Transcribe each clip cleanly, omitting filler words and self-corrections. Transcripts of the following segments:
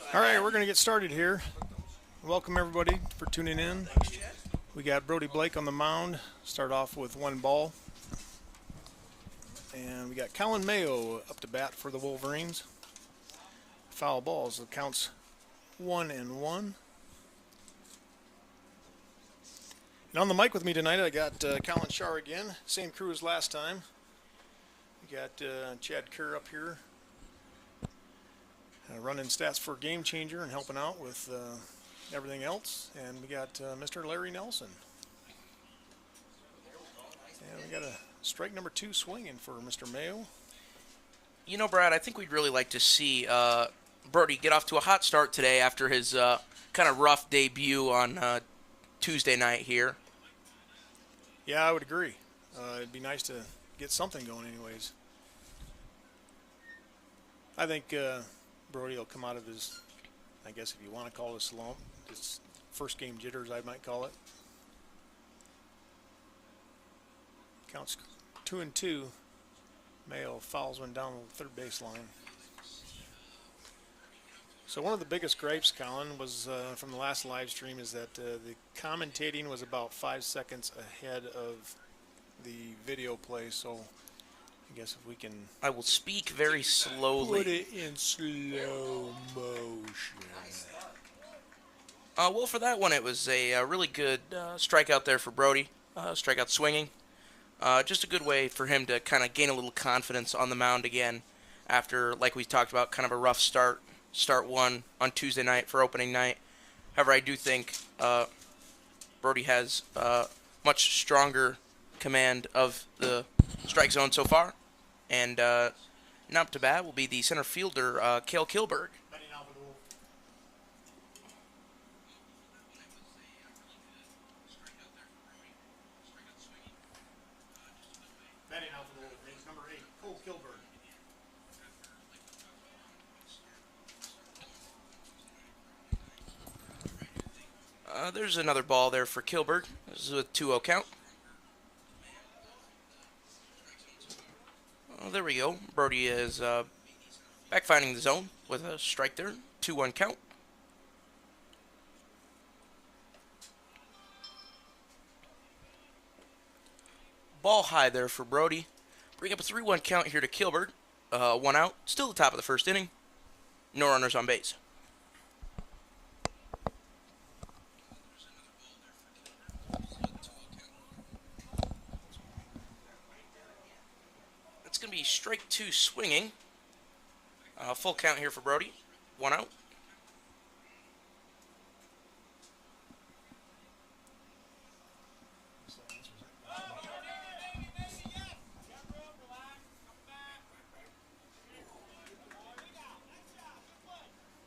All right, we're going to get started here. Welcome everybody for tuning in. We got Brody Blake on the mound. Start off with one ball. And we got Colin Mayo up to bat for the Wolverines. Foul balls. The count's 1-1. And on the mic with me tonight, I got Colin Shar again. Same crew as last time. We got Chad Kerr up here. Running stats for Game Changer and helping out with everything else. And we got Mr. Larry Nelson. And we got a strike number 2 swinging for Mr. Mayo. You know, Brad, I think we'd really like to see Brody get off to a hot start today after his kind of rough debut on Tuesday night here. Yeah, I would agree. It'd be nice to get something going anyways. I think Brody will come out of his, I guess if you want to call it a slump, his first game jitters, I might call it. Counts 2-2. Mayo fouls one down the third baseline. So one of the biggest gripes, Colin, was from the last live stream is that the commentating was about 5 seconds ahead of the video play. So I guess if we can... I will speak very slowly. Put it in slow motion. Well, for that one, it was a really good strikeout there for Brody. Strikeout swinging. Just a good way for him to kind of gain a little confidence on the mound again after, like we talked about, kind of a rough start one on Tuesday night for opening night. However, I do think Brody has much stronger command of the strike zone so far. And now up to bat will be the center fielder, Cale Kilberg. Number 8, Cole Kilberg. There's another ball there for Kilberg. This is a 2-0 count. Oh, there we go. Brody is back finding the zone with a strike there. 2-1 count. Ball high there for Brody. Bring up a 3-1 count here to Kilberg. 1 out. Still the top of the first inning. No runners on base. That's going to be strike 2 swinging. Full count here for Brody. 1 out.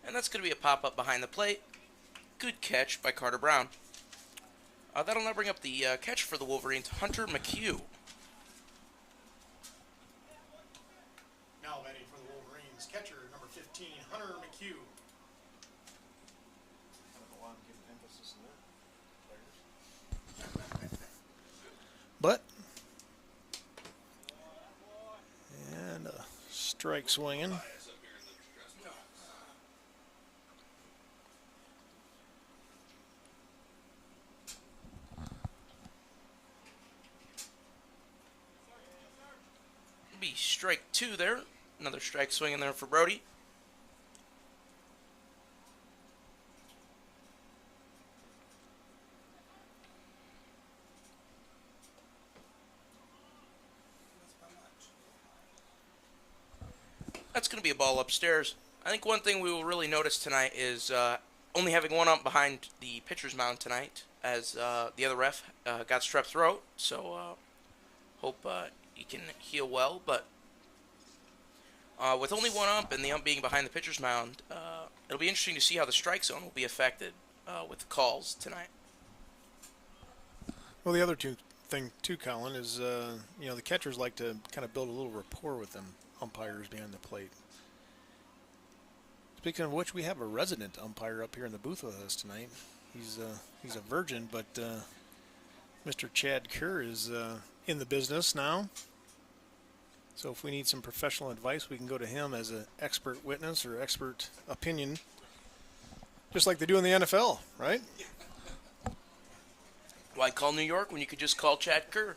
And that's going to be a pop-up behind the plate. Good catch by Carter Brown. That'll now bring up the catch for the Wolverines, Hunter McHugh. Now batting for the Wolverines, catcher number 15, Hunter McHugh. I don't know why I'm giving emphasis on that. But, and a strike swinging. Be strike 2 there. Another strike swinging there for Brody. That's going to be a ball upstairs. I think one thing we will really notice tonight is only having one ump behind the pitcher's mound tonight, as the other ref got strep throat. So hope he can heal well. But with only one ump and the ump being behind the pitcher's mound, it'll be interesting to see how the strike zone will be affected with the calls tonight. Well, the other thing too, Colin, is the catchers like to kind of build a little rapport with them umpires behind the plate. Speaking of which, we have a resident umpire up here in the booth with us tonight. He's a virgin, but Mr. Chad Kerr is in the business now. So if we need some professional advice, we can go to him as an expert witness or expert opinion Just like they do in the NFL, right? Why call New York when you could just call Chad Kerr?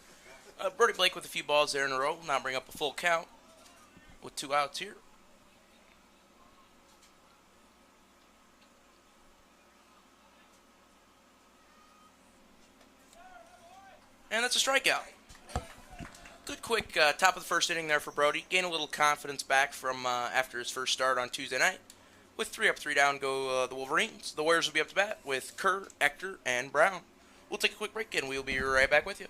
Brody Blake with a few balls there in a row will now bring up a full count with 2 outs here. And that's a strikeout. Good quick top of the first inning there for Brody. Gain a little confidence back from after his first start on Tuesday night. With 3 up, 3 down go the Wolverines. The Warriors will be up to bat with Kerr, Ector, and Brown. We'll take a quick break and we'll be right back with you.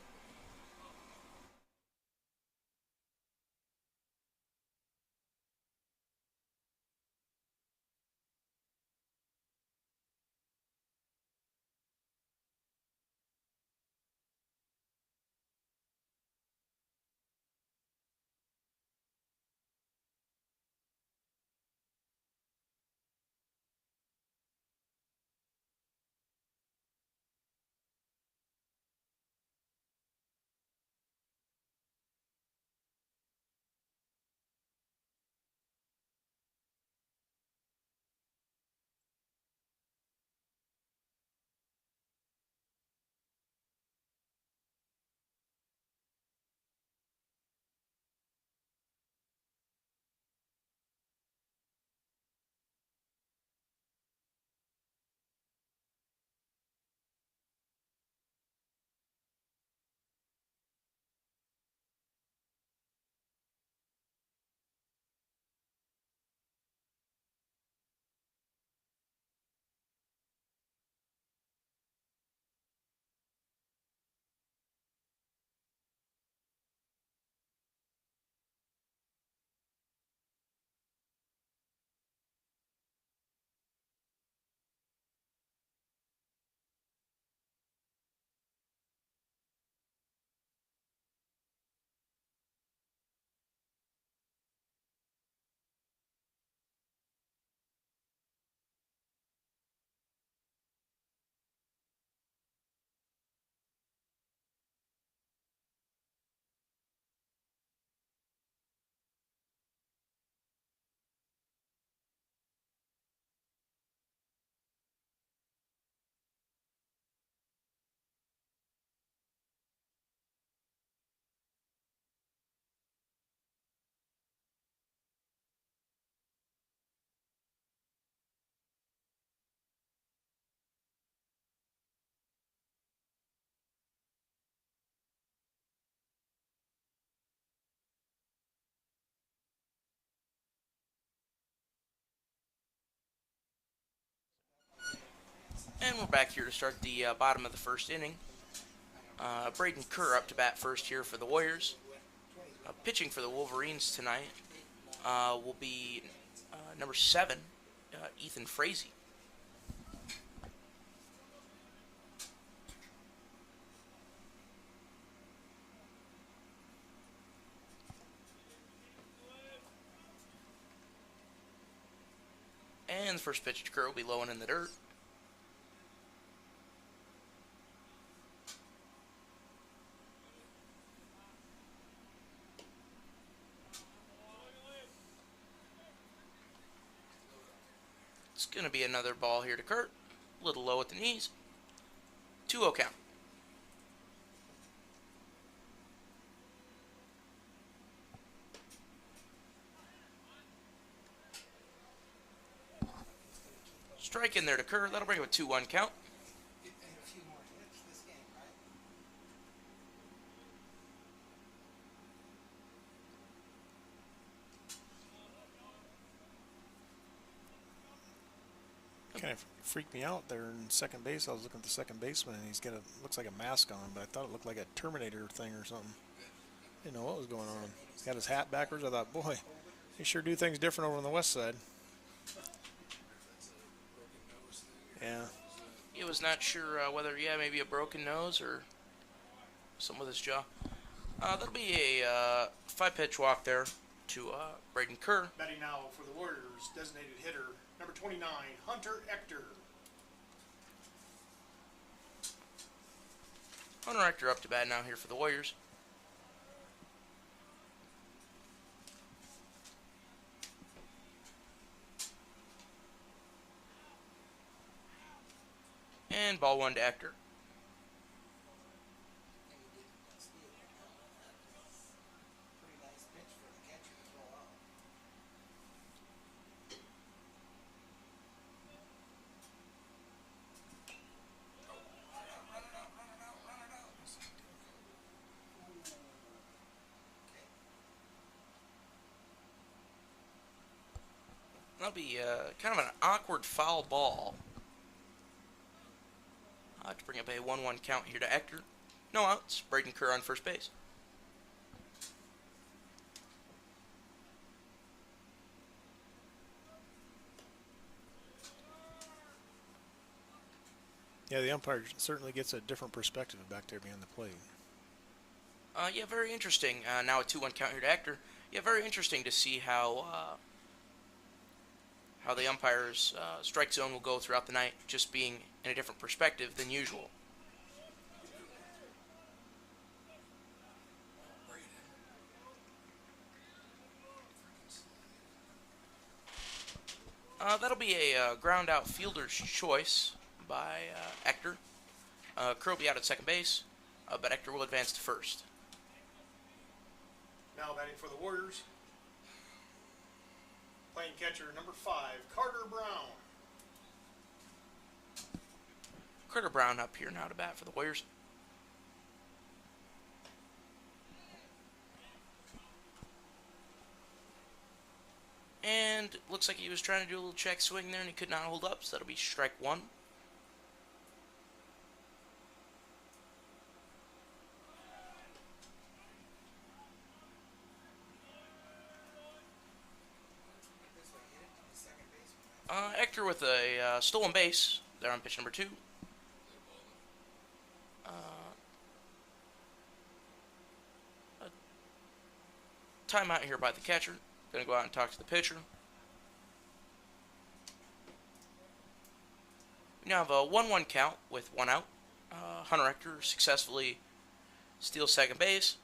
And we're back here to start the bottom of the first inning. Braden Kerr up to bat first here for the Warriors. Pitching for the Wolverines tonight will be number 7, Ethan Frazee. And the first pitch to Kerr will be low and in the dirt. It's going to be another ball here to Kurt. A little low at the knees. 2-0 count. Strike in there to Kerr. That'll bring him a 2-1 count. Kind of freaked me out there in second base. I was looking at the second baseman, and he's got looks like a mask on, but I thought it looked like a Terminator thing or something. Didn't know what was going on. He's got his hat backwards. I thought, boy, they sure do things different over on the west side. Yeah. He was not sure whether, maybe a broken nose or something with his jaw. That'll be a 5-pitch walk there to Braden Kerr. Batting now for the Warriors, designated hitter, number 29, Hunter Ector. Hunter Ector up to bat now here for the Warriors. and ball one to Ector. That'll be kind of an awkward foul ball. I'll have to bring up a 1-1 count here to Ector. No outs. Braden Kerr on first base. Yeah, the umpire certainly gets a different perspective back there behind the plate. Yeah, very interesting. Now a 2-1 count here to Ector. Yeah, very interesting to see how the umpire's strike zone will go throughout the night, just being in a different perspective than usual. That'll be a ground out fielder's choice by Ector. Kerr will be out at second base, but Ector will advance to first. Now batting for the Warriors, playing catcher number 5, Carter Brown. Carter Brown up here now to bat for the Warriors. And looks like he was trying to do a little check swing there and he could not hold up, so that'll be strike one. Ector with a stolen base there on pitch number 2. A timeout here by the catcher. Going to go out and talk to the pitcher. We now have a 1-1 count with 1 out. Hunter Ector successfully steals second base.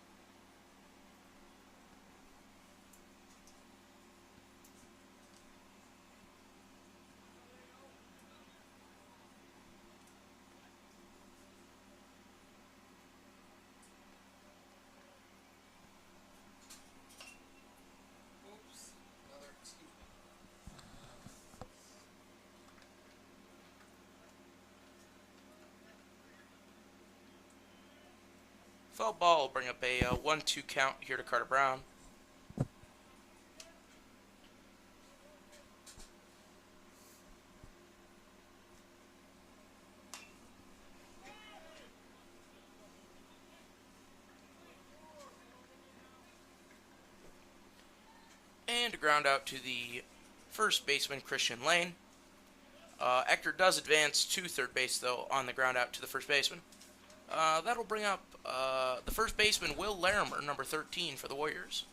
Foul ball will bring up a 1-2 count here to Carter Brown. And a ground out to the first baseman, Christian Lane. Ector does advance to third base, though, on the ground out to the first baseman. That'll bring up the first baseman, Will Larimer, number 13 for the Warriors.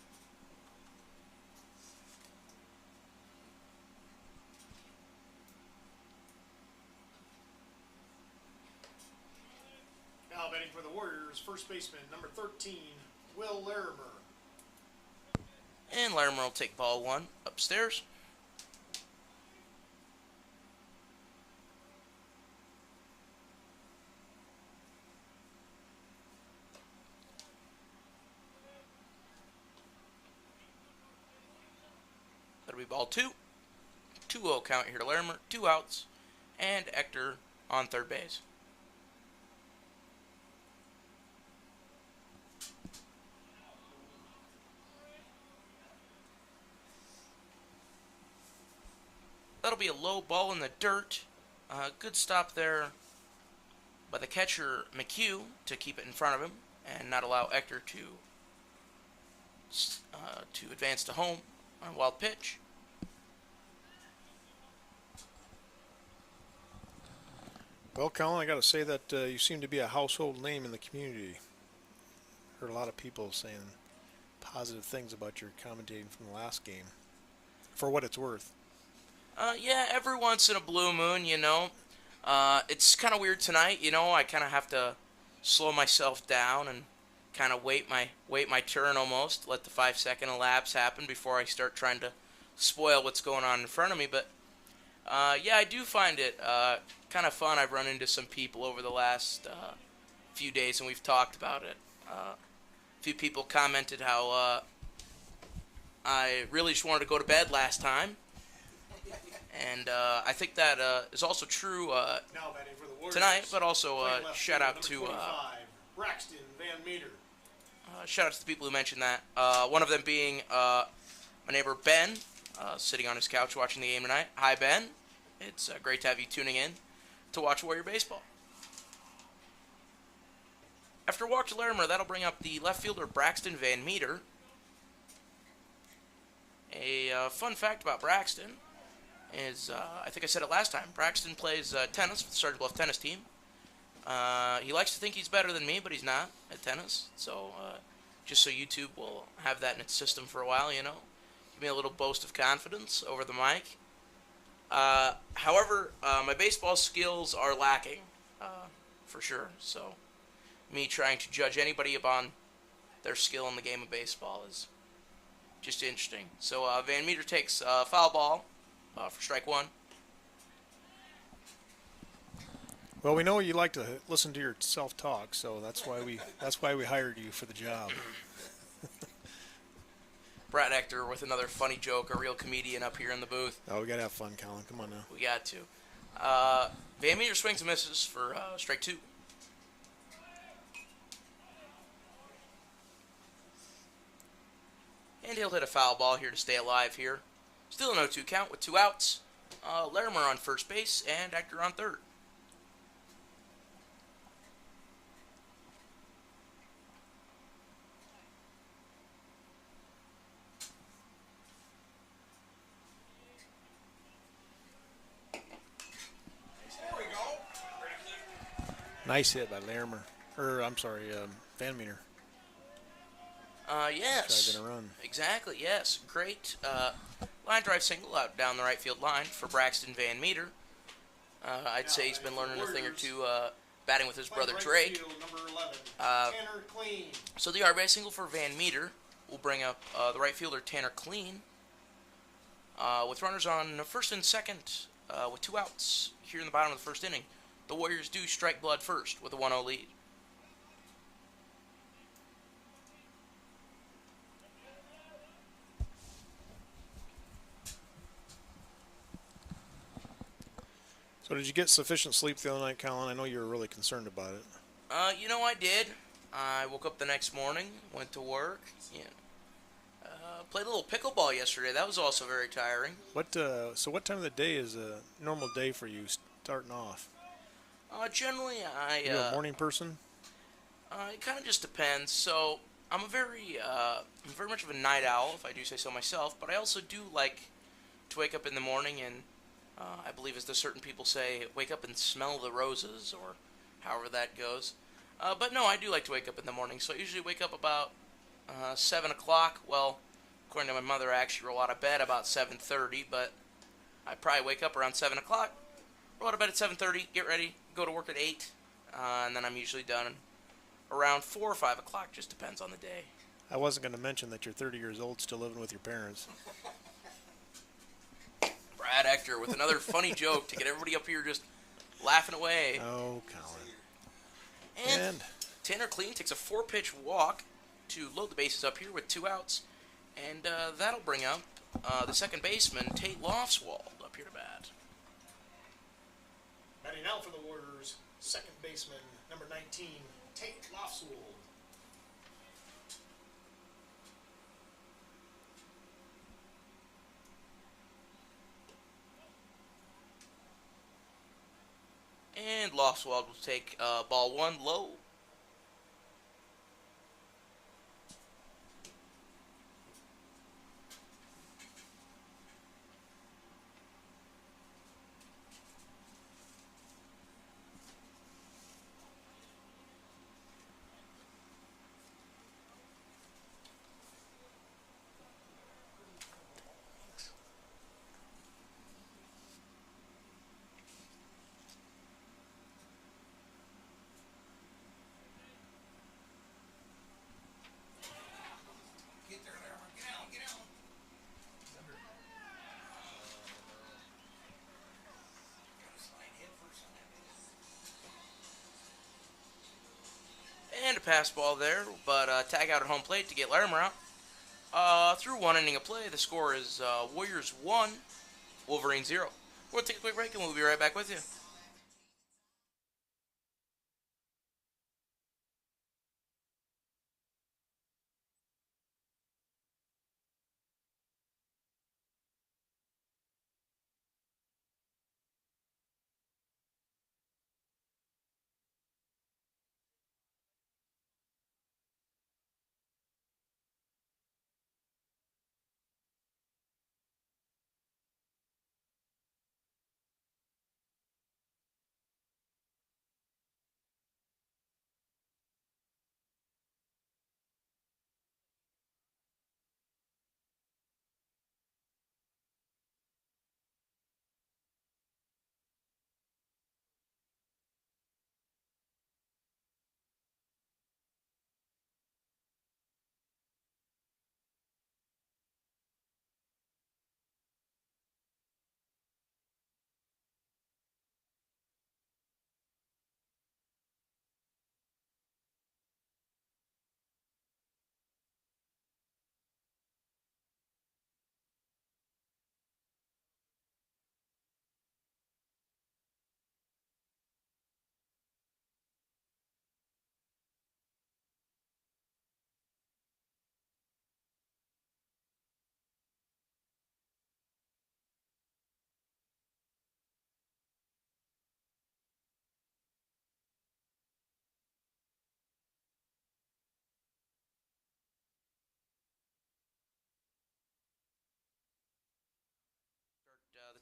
Now batting for the Warriors, first baseman number 13, Will Larimer. And Larimer will take ball 1 upstairs. That'll be ball 2. 2-0 count here to Larimer. 2 outs. And Ector on third base. That'll be a low ball in the dirt. Good stop there by the catcher, McHugh, to keep it in front of him and not allow Ector to advance to home on a wild pitch. Well, Colin, I got to say that you seem to be a household name in the community. Heard a lot of people saying positive things about your commentating from the last game, for what it's worth. Yeah, every once in a blue moon, you know. It's kind of weird tonight, you know. I kind of have to slow myself down and kind of wait my turn almost. Let the 5-second elapse happen before I start trying to spoil what's going on in front of me. But Yeah, I do find it kind of fun. I've run into some people over the last few days, and we've talked about it. A few people commented how I really just wanted to go to bed last time, and I think that is also true Now batting for the Warriors. tonight. But also Playing left shout field, out number to 25, Braxton Van Meter. shout out to the people who mentioned that. One of them being my neighbor Ben, sitting on his couch watching the game tonight. Hi Ben, it's great to have you tuning in to watch Warrior baseball. After a walk to Larimer, that'll bring up the left fielder Braxton Van Meter. A fun fact about Braxton is, I think I said it last time, Braxton plays tennis for the Sergeant Bluff tennis team. He likes to think he's better than me, but he's not at tennis. So, just so YouTube will have that in its system for a while, you know. Give me a little boast of confidence over the mic. However, my baseball skills are lacking, for sure. So, me trying to judge anybody upon their skill in the game of baseball is just interesting. So, Van Meter takes foul ball for strike one. Well, we know you like to listen to your self-talk, so that's why we hired you for the job. Brad Ector with another funny joke, a real comedian up here in the booth. Oh, we gotta have fun, Colin. Come on now. We got to. Van Meter swings and misses for strike two. And he'll hit a foul ball here to stay alive here. Still a 0-2 count with 2 outs. Larimer on first base and Ector on third. Nice hit by Larimer. Van Meter. Yes. Driving a run. Exactly, yes. Great line drive single out down the right field line for Braxton Van Meter. I'd say he's been learning a thing or two batting with his brother Drake. Tanner Clean. So the RBI single for Van Meter will bring up the right fielder Tanner Clean. With runners on first and second with 2 outs here in the bottom of the first inning. The Warriors do strike blood first with a 1-0 lead. So did you get sufficient sleep the other night, Colin? I know you were really concerned about it. I did. I woke up the next morning, went to work. Played a little pickleball yesterday. That was also very tiring. So what time of the day is a normal day for you starting off? Generally, You're a morning person? It kind of just depends. So I'm very much of a night owl, if I do say so myself. But I also do like to wake up in the morning and, I believe, as the certain people say, wake up and smell the roses, or however that goes. But no, I do like to wake up in the morning. So I usually wake up about 7 o'clock. Well, according to my mother, I actually roll out of bed about 7:30, but I probably wake up around 7 o'clock, roll out of bed at 7:30, get ready, go to work at 8, and then I'm usually done around 4 or 5 o'clock, just depends on the day. I wasn't going to mention that you're 30 years old, still living with your parents. Brad Ector with another funny joke to get everybody up here just laughing away. Oh, Colin. And Tanner Clean takes a 4-pitch walk to load the bases up here with 2 outs. And that'll bring up the second baseman, Tate Lofswald, up here to bat. Batting out for the Warriors, second baseman, number 19, Tate Lofswald. And Lofswald will take ball 1 low. pass ball there, but tag out at home plate to get Larimer out. Through one inning of play, the score is Warriors 1, Wolverine 0. We'll take a quick break and we'll be right back with you.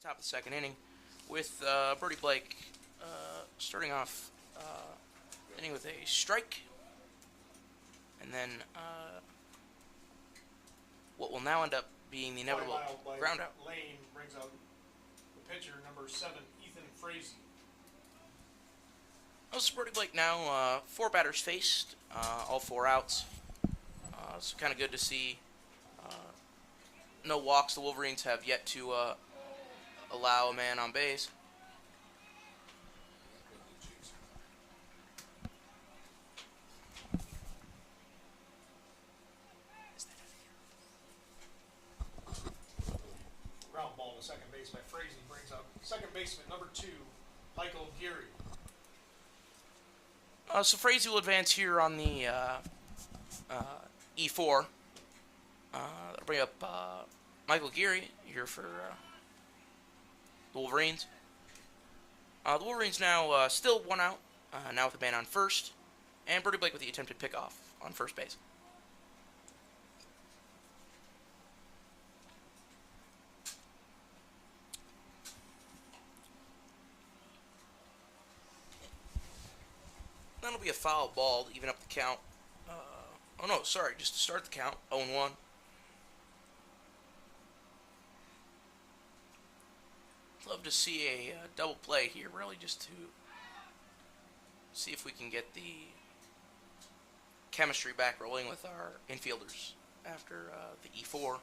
The top of the second inning with Birdie Blake starting off inning with a strike, and then what will now end up being the inevitable ground out. Lane brings out the pitcher, number 7, Ethan Frazee. Also, Birdie Blake now 4 batters faced, all 4 outs. It's kind of good to see. No walks. The Wolverines have yet to allow a man on base. Ground ball to second base by Frazee brings up second baseman number 2, Michael Geary. So Frazee will advance here on the E4. That'll bring up Michael Geary here for the Wolverines. The Wolverines now still 1 out, now with a man on first, and Birdie Blake with the attempted pickoff on first base. That'll be a foul ball to even up the count. Oh no, sorry, just to start the count, 0-1. Love to see a double play here, really, just to see if we can get the chemistry back rolling with our infielders after the E4.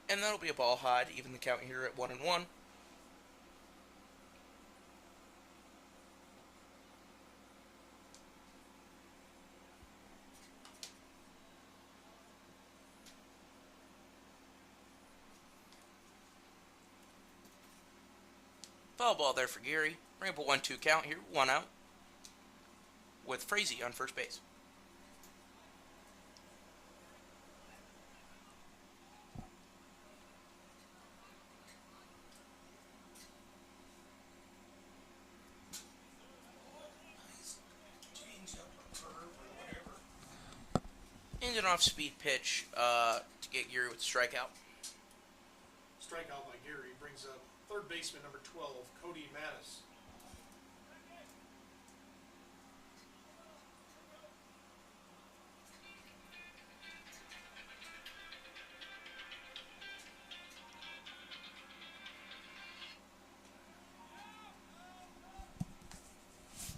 And that'll be a ball high to even the count here at 1-1. Foul ball there for Geary. Bring up a 1-2 count here, 1 out, with Frazee on first base. And an off-speed pitch to get Geary with the strikeout. Strikeout by Geary brings up third baseman number 12, Cody Mattis.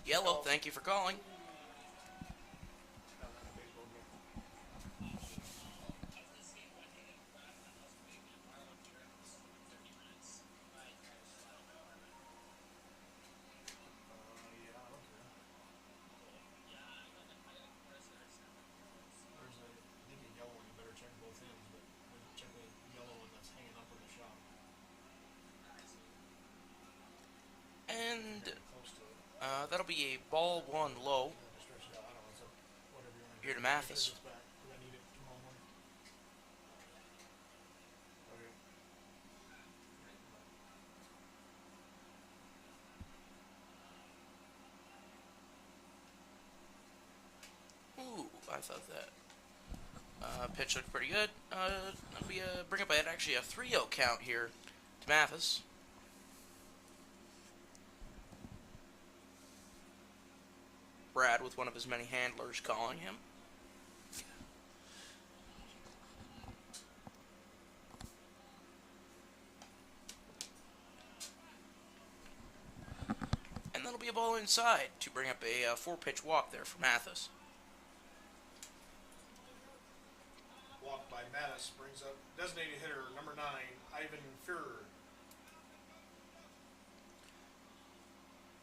Yellow, thank you for calling. Yeah, I don't care. There's a, I think a yellow one. You better check both ends, but check the yellow one that's hanging up in the shop. If And you're getting close to it, that'll be a ball one low you have to stretch it out. I don't know. It's up, whatever you want to do. here to Make sure it Mathis. gets back because I need it tomorrow morning. Okay. Ooh, I thought that pitch looked pretty good. That'll be bring up actually a 3-0 count here to Mathis. Brad with one of his many handlers calling him. And that'll be a ball inside to bring up a 4-pitch walk there for Mathis. Walk by Mattis brings up designated hitter number 9, Ivan Führer.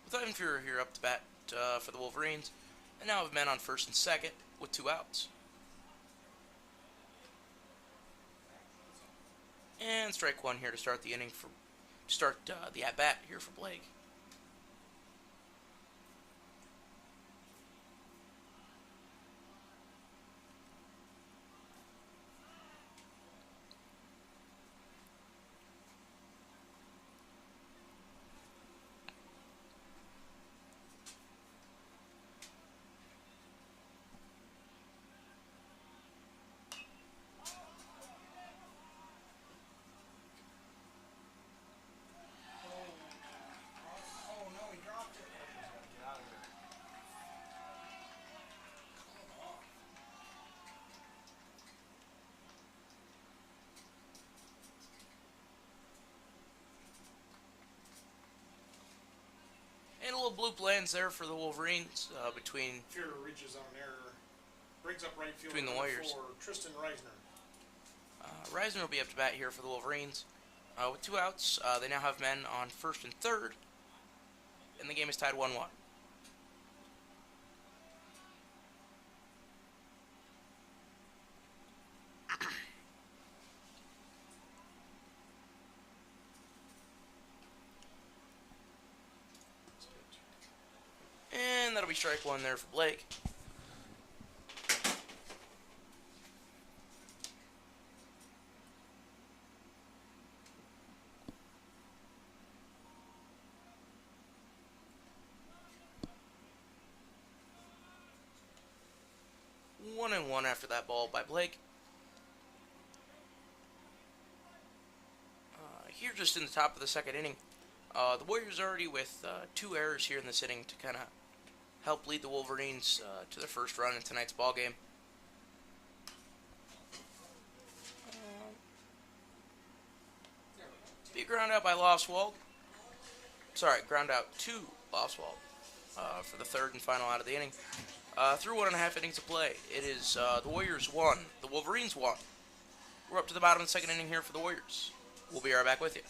With Ivan Führer here up to bat for the Wolverines, and now have men on first and second with 2 outs. And strike one here to start the inning for the at bat here for Blake. Oh no, he dropped it. He's got to get out of here. And a little bloop lands there for the Wolverines between Führer reaches on an error. Brings up right fielder Between the number Warriors. 4, Tristan Reisner. Reisner will be up to bat here for the Wolverines. With 2 outs, they now have men on first and third, and the game is tied 1-1. And that'll be strike one there for Blake. One and one after that ball by Blake. Here, just in the top of the second inning, the Warriors already with 2 errors here in this inning to kind of help lead the Wolverines to their first run in tonight's ball game. Be ground out by Lofswald. Sorry, ground out to Lofswald for the third and final out of the inning. Through 1.5 innings of play, it is the Warriors 1, the Wolverines 1. We're up to the bottom of the second inning here for the Warriors. We'll be right back with you.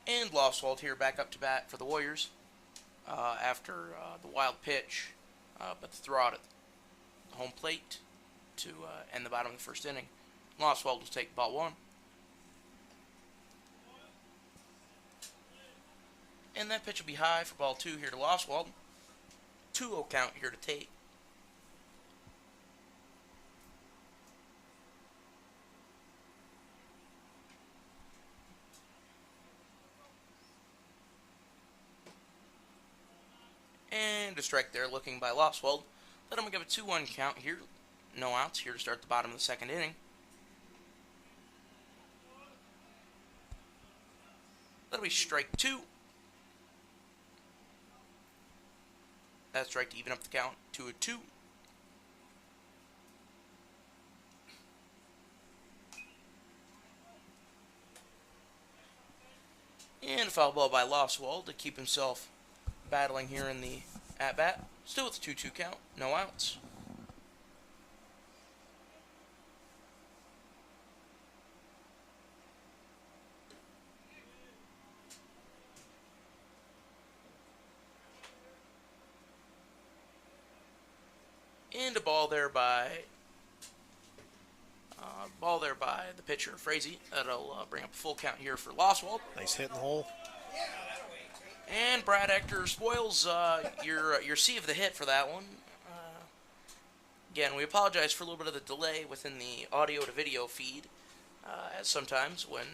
And Lostwald here back up to bat for the Warriors after the wild pitch, but the throw out at the home plate to end the bottom of the first inning. Lostwald will take ball one. And that pitch will be high for ball two here to Lostwald. 2-0 count here to Tate. And a strike there looking by Lostwald. Let him give a 2-1 count here. No outs here to start the bottom of the second inning. That'll be strike two. That's strike to even up the count. 2-2. And a foul ball by Lostwald to keep himself battling here in the at-bat. Still with a 2-2 count. No outs. And a ball there by the pitcher, Frazee. That'll bring up a full count here for Lostwald. Nice hit in the hole. And Brad Ector spoils your C of the hit for that one. Again, we apologize for a little bit of the delay within the audio to video feed, as sometimes when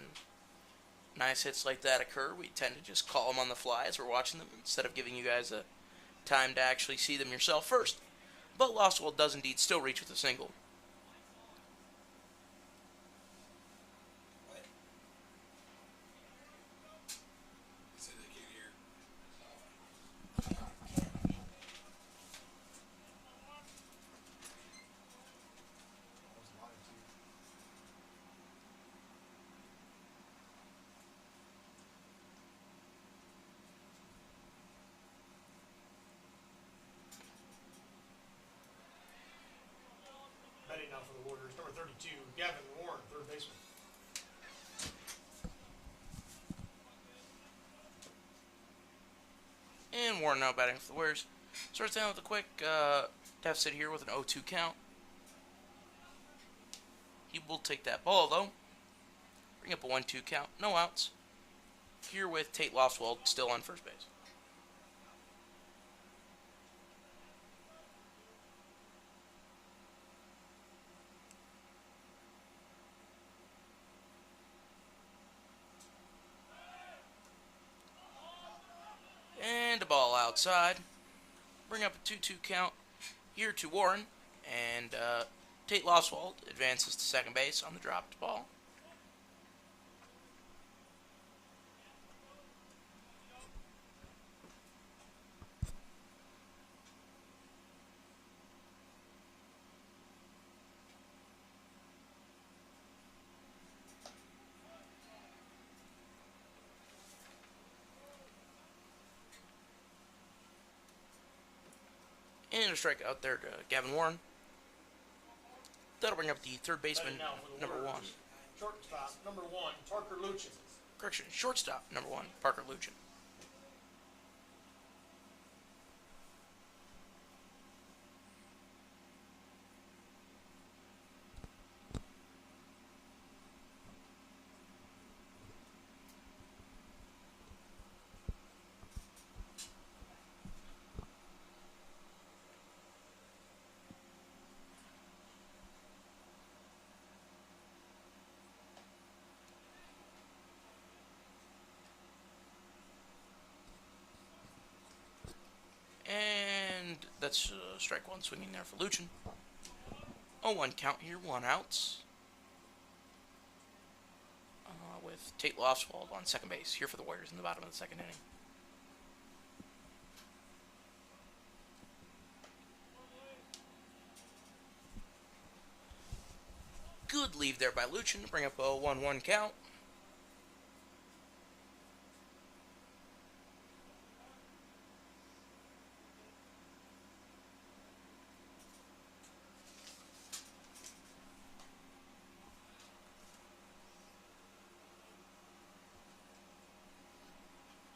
nice hits like that occur, we tend to just call them on the fly as we're watching them instead of giving you guys a time to actually see them yourself first. But Lostwald does indeed still reach with a single. Betting now for the Warriors, number 32, Gavin Warren, third baseman. And Warren now batting for the Warriors. Starts down with a quick deficit here with an 0-2 count. He will take that ball though. Bring up a 1-2 count. No outs. Here with Tate Lostwald still on first base. And a ball outside. Bring up a 2-2 count here to Warren. And Tate Lostwald advances to second base on the dropped ball. And a strikeout there to Gavin Warren. That'll bring up the third baseman, number Warriors. 1. Shortstop, number 1, Parker Luchin. Correction, shortstop, number 1, Parker Luchin. And that's strike one swinging there for Luchin. 0-1 count here, 1 outs. With Tate Lostwald on second base here for the Warriors in the bottom of the second inning. Good leave there by Luchin to bring up a 1-1 count.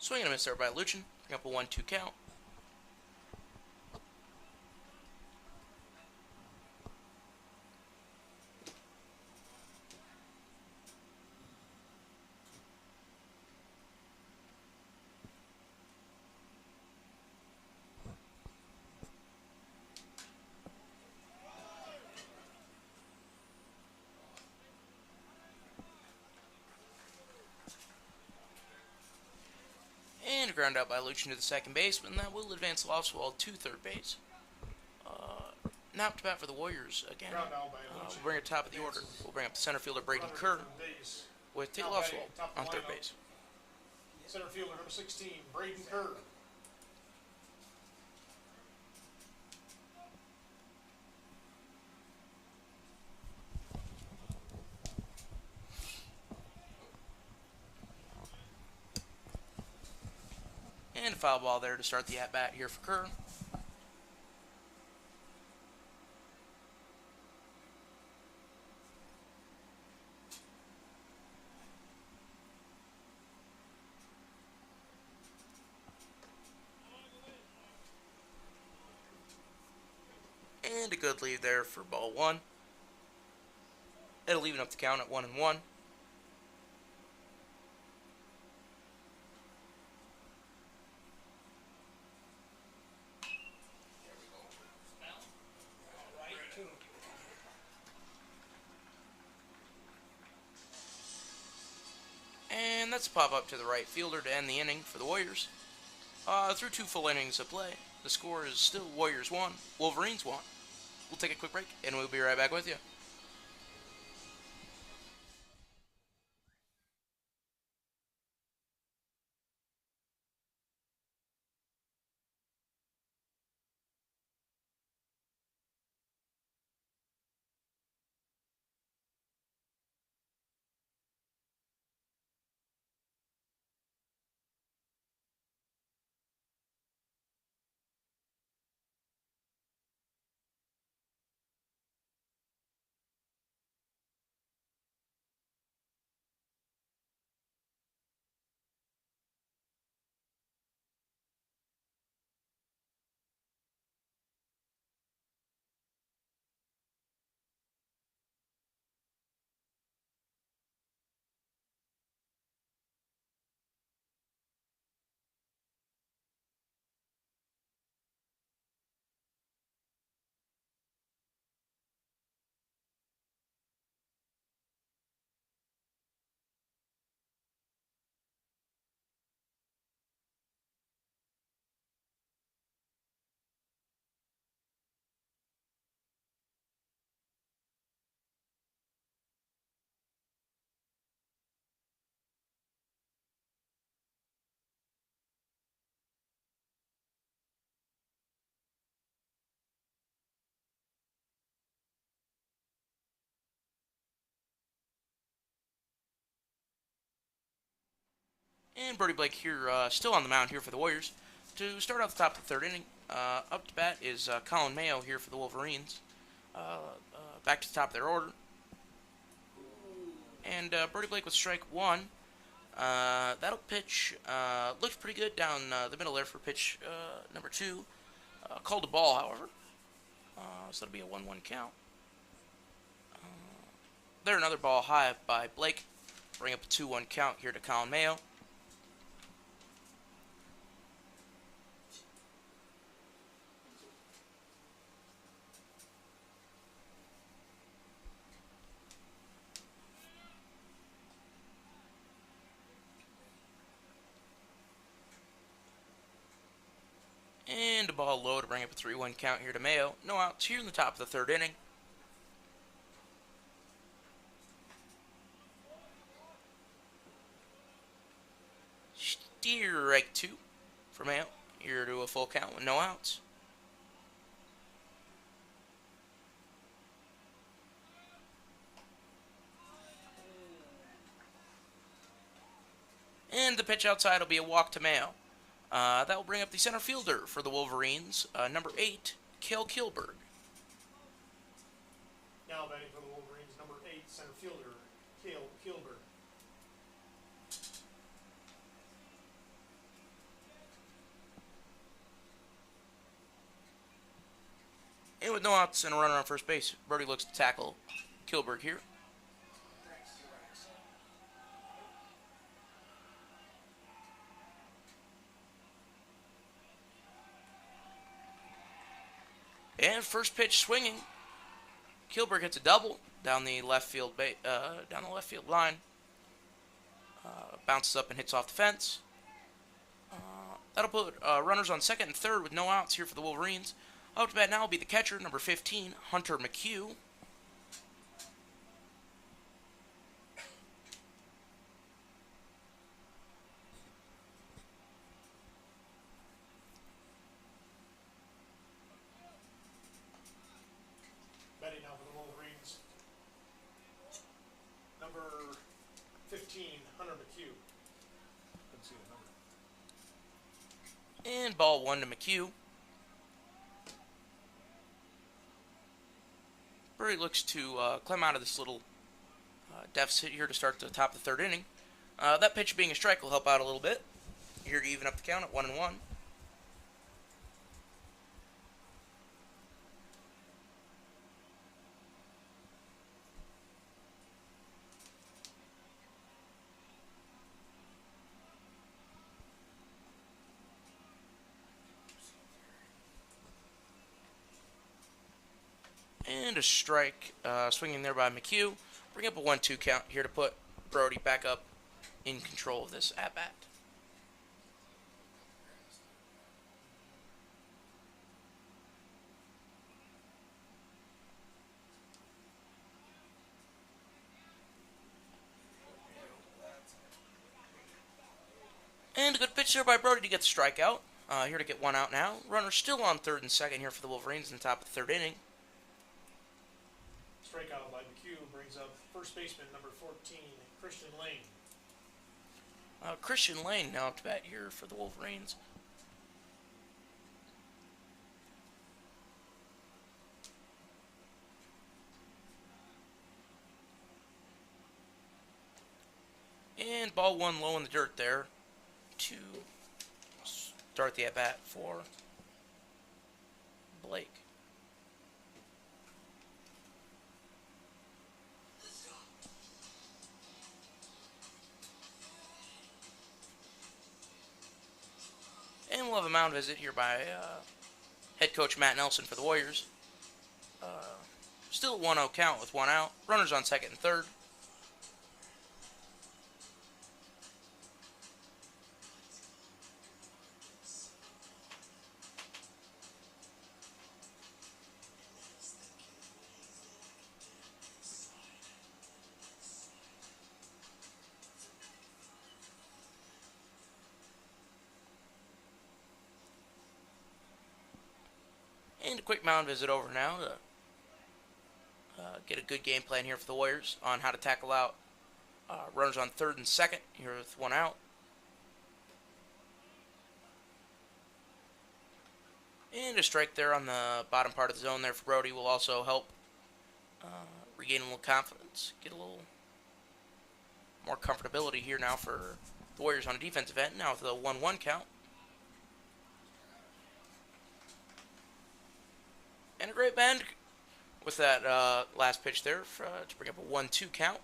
Swing and a miss there by Luchin. Bring up a 1-2 count. And a ground out by Luchin to the second baseman. That will advance Lofswald to third base. Now up to bat for the Warriors again. We'll bring it top of the order. We'll bring up the center fielder Braden Kerr with Tate Lofswald on third base. Center fielder number 16, Braden Kerr. And a foul ball there to start the at-bat here for Kerr. And a good lead there for ball one. It'll even up the count at 1-1. And that's a pop up to the right fielder to end the inning for the Warriors. Through 2 full innings of play, the score is still Warriors 1, Wolverines 1. We'll take a quick break, and we'll be right back with you. And Brody Blake here, still on the mound here for the Warriors. To start off the top of the third inning, up to bat is Colin Mayo here for the Wolverines. Back to the top of their order. And Brody Blake with strike 1. That'll pitch, looks pretty good down the middle there for pitch number 2. Called a ball, however. So that'll be a 1-1 count. There, another ball high by Blake. Bring up a 2-1 count here to Colin Mayo. And a ball low to bring up a 3-1 count here to Mayo. No outs here in the top of the third inning. Strike 2 for Mayo. Here to a full count with no outs. And the pitch outside will be a walk to Mayo. That will bring up the center fielder for the Wolverines, number 8, Cale Kilberg. Now batting for the Wolverines, number 8, center fielder, Cale Kilberg. with no outs and a runner on first base, Brody looks to tackle Kilberg here. And first pitch swinging. Kilberg hits a double down the left field line. Bounces up and hits off the fence. That'll put runners on second and third with no outs here for the Wolverines. Up to bat now will be the catcher, number 15, Hunter McHugh. Betting now for the Wolverines. Number 15, Hunter McHugh. Couldn't see the number. And ball one to McHugh. Brody looks to climb out of this little deficit here to start the top of the third inning. That pitch being a strike will help out a little bit. Here to even up the count at 1-1. And a strike swinging there by McHugh. Bring up a 1-2 count here to put Brody back up in control of this at-bat. And a good pitch there by Brody to get the strikeout. Here to get one out now. Runner still on third and second here for the Wolverines in the top of the third inning. Strikeout by McHugh brings up first baseman number 14, Christian Lane. Christian Lane now up to bat here for the Wolverines. And ball one low in the dirt there to start the at-bat for Blake. And we'll have a mound visit here by head coach Matt Nelson for the Warriors. Still 1-0 count with one out. Runners on second and third. And a quick mound visit over now to get a good game plan here for the Warriors on how to tackle out runners on third and second here with one out. And a strike there on the bottom part of the zone there for Brody will also help regain a little confidence, get a little more comfortability here now for the Warriors on a defensive end. Now with the 1-1 count. And a great bend with that last pitch there to bring up a 1-2 count.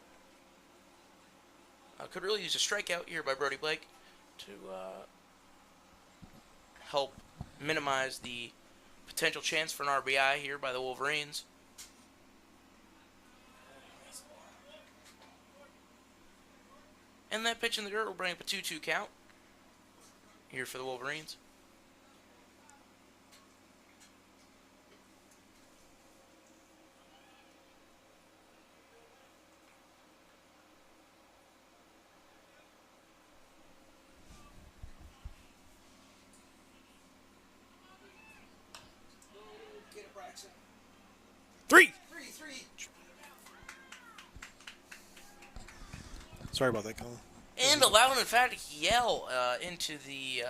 Could really use a strikeout here by Brody Blake to help minimize the potential chance for an RBI here by the Wolverines. And that pitch in the dirt will bring up a 2-2 count here for the Wolverines. Three. Sorry about that, Colin. And a loud and emphatic yell into the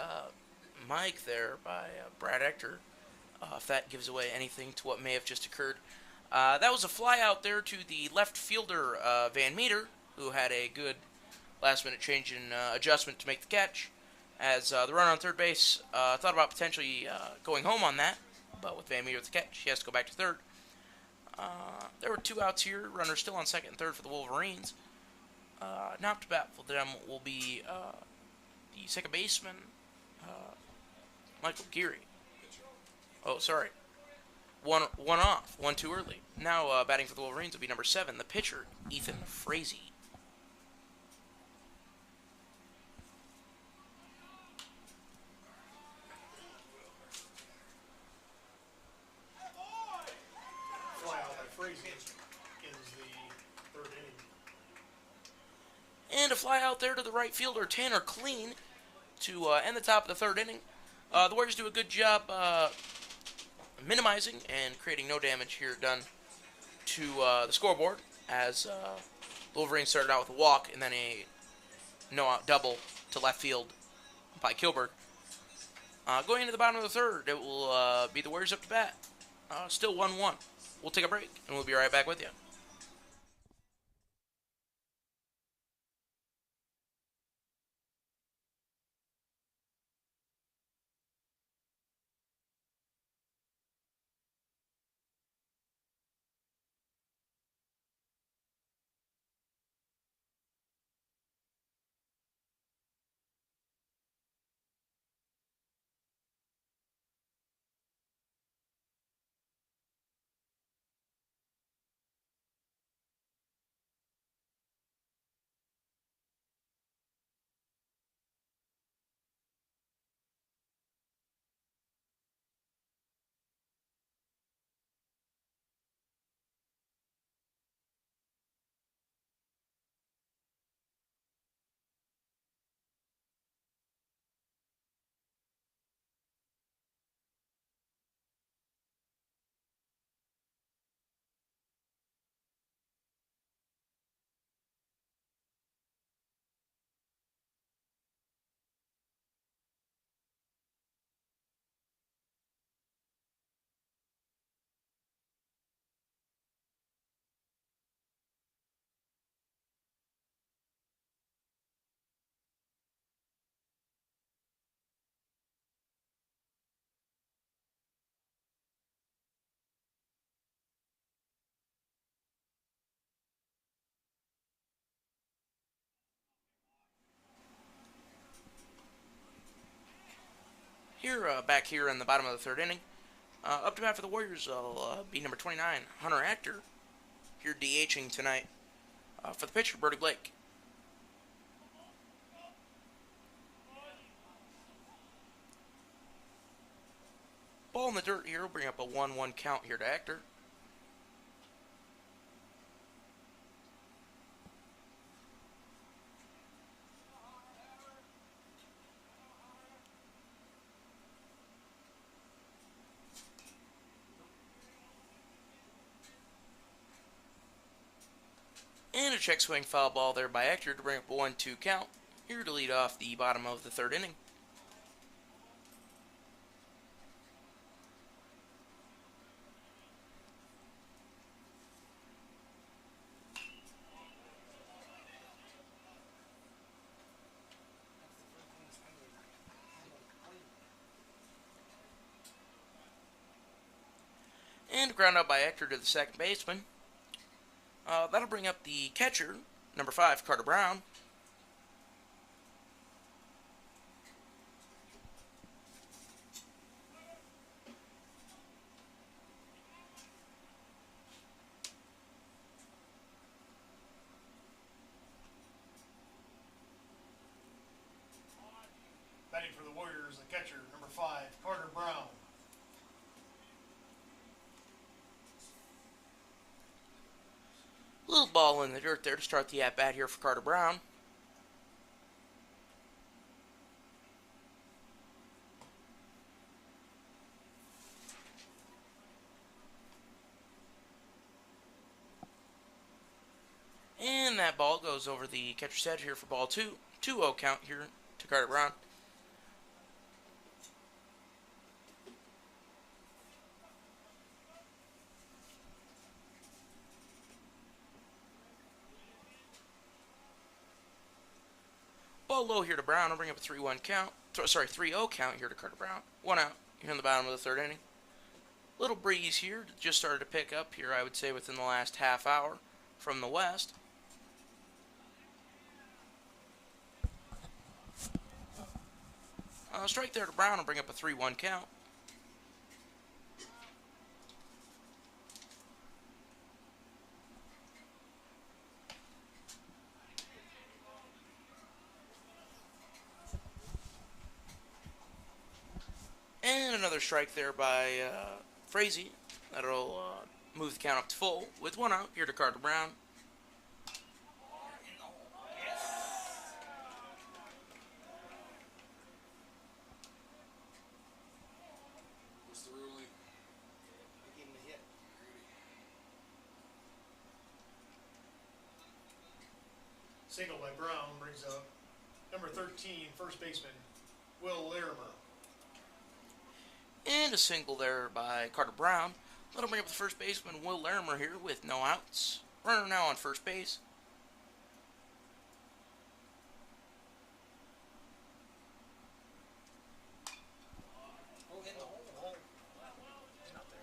mic there by Brad Ector, if that gives away anything to what may have just occurred. That was a fly out there to the left fielder, Van Meter, who had a good last-minute change in adjustment to make the catch, as the runner on third base thought about potentially going home on that. but with Van Meter with the catch, he has to go back to third. There were 2 outs here. Runners still on second and third for the Wolverines. Now up to bat for them will be the second baseman, Michael Geary. Oh, sorry. One off. One too early. Now batting for the Wolverines will be number 7, the pitcher, Ethan Frazee. Fly out by Frazee ends the third inning. And a fly out there to the right fielder, Tanner Clean, to end the top of the third inning. The Warriors do a good job minimizing and creating no damage here done to the scoreboard, as the Wolverines started out with a walk and then a no-out double to left field by Kilberg. Going into the bottom of the third, it will be the Warriors up to bat. Still 1-1. We'll take a break, and we'll be right back with you. Here, back here in the bottom of the third inning, up to bat for the Warriors will be number 29, Hunter Actor, here DHing tonight for the pitcher, Brody Blake. Ball in the dirt here will bring up a 1-1 count here to Actor. And a check swing foul ball there by Actor to bring up a 1-2 count. Here to lead off the bottom of the third inning. And ground out by Actor to the second baseman. That'll bring up the catcher, number 5, Carter Brown. Batting for the Warriors, the catcher, number 5, Carter Brown. Little ball in the dirt there to start the at-bat here for Carter Brown. And that ball goes over the catcher's head here for ball 2. 2-0 count here to Carter Brown. Ball low here to Brown. I'll bring up a 3-1 count. Sorry, 3-0 count here to Carter Brown. 1 out here in the bottom of the third inning. Little breeze here just started to pick up here, I would say, within the last half hour from the west. Strike there to Brown and bring up a 3-1 count. And another strike there by Frazee. That'll move the count up to full with 1 out here to Carter Brown. What's the ruling? Give him a hit. Single by Brown brings up number 13, first baseman, Will Larimer. And a single there by Carter Brown. That'll bring up the first baseman, Will Larimer, here with no outs. Runner now on first base. Oh, in the hole. Not there.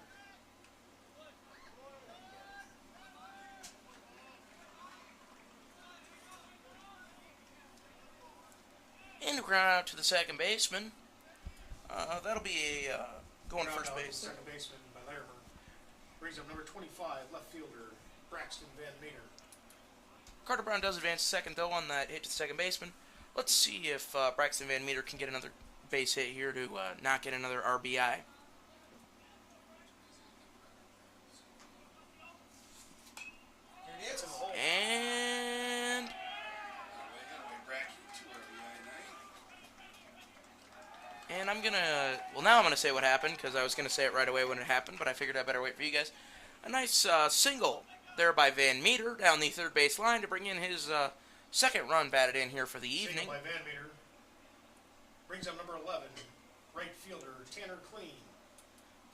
And the ground out to the second baseman. That'll be a going to Ground first out base. Second baseman by Larimer. Brings up number 25, left fielder, Braxton Van Meter. Carter Brown does advance second, though, on that hit to the second baseman. Let's see if Braxton Van Meter can get another base hit here to not get another RBI. There it is. In the hole. And I'm gonna, well, now I'm gonna say what happened, because I was gonna say it right away when it happened, but I figured I better wait for you guys. A nice single there by Van Meter down the third base line to bring in his second run batted in here for the Single evening. by Van Meter. Brings up number 11, right fielder, Tanner Clean.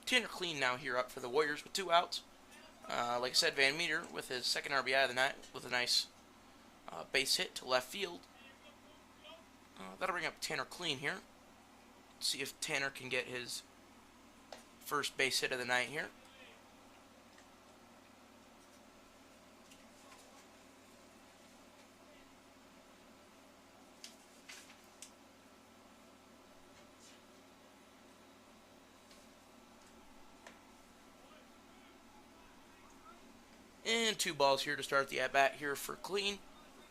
Tanner Clean now here up for the Warriors with 2 outs. Like I said, Van Meter with his second RBI of the night with a nice base hit to left field. That'll bring up Tanner Clean here. See if Tanner can get his first base hit of the night here. And 2 balls here to start the at-bat here for Clean.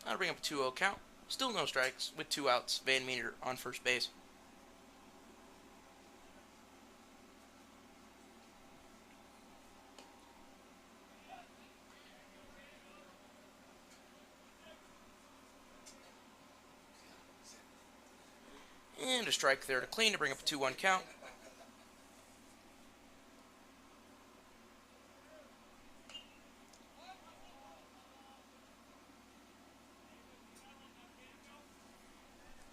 That'll bring up a 2-0 count. Still no strikes with 2 outs. Van Meter on first base. And a strike there to Clean to bring up a 2-1 count.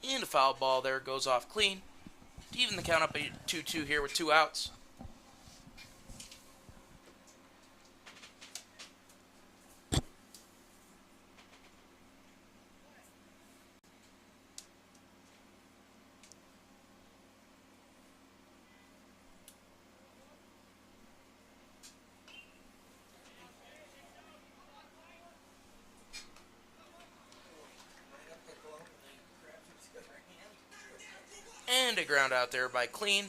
And a foul ball there goes off Clean. To even the count up at 2-2 here with 2 outs. And a ground out there by Clean.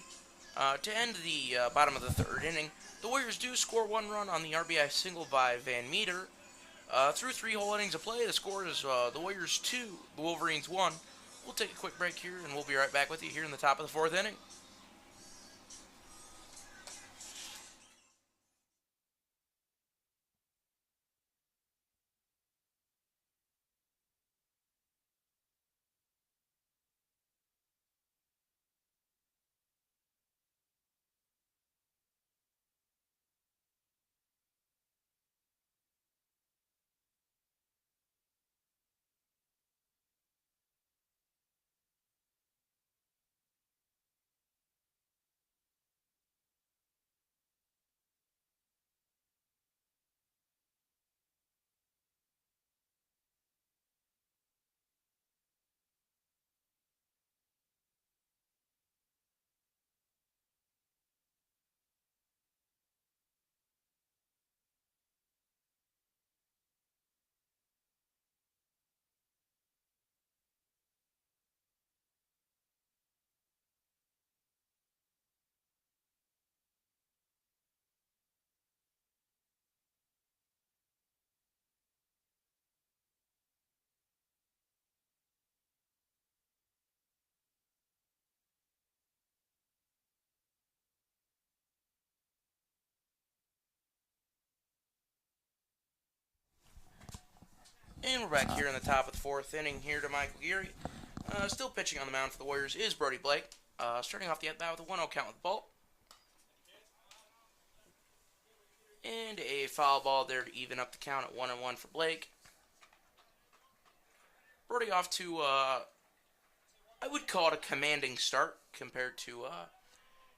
To end the bottom of the third inning, the Warriors do score 1 run on the RBI single by Van Meter. Through 3 whole innings of play, the score is the Warriors 2, the Wolverines 1. We'll take a quick break here, and we'll be right back with you here in the top of the 4th inning. And we're back here in the top of the fourth inning here to Michael Geary. Still pitching on the mound for the Warriors is Brody Blake. Starting off the at-bat with a 1-0 count with the ball. And a foul ball there to even up the count at 1-1 for Blake. Brody off to, I would call it a commanding start compared to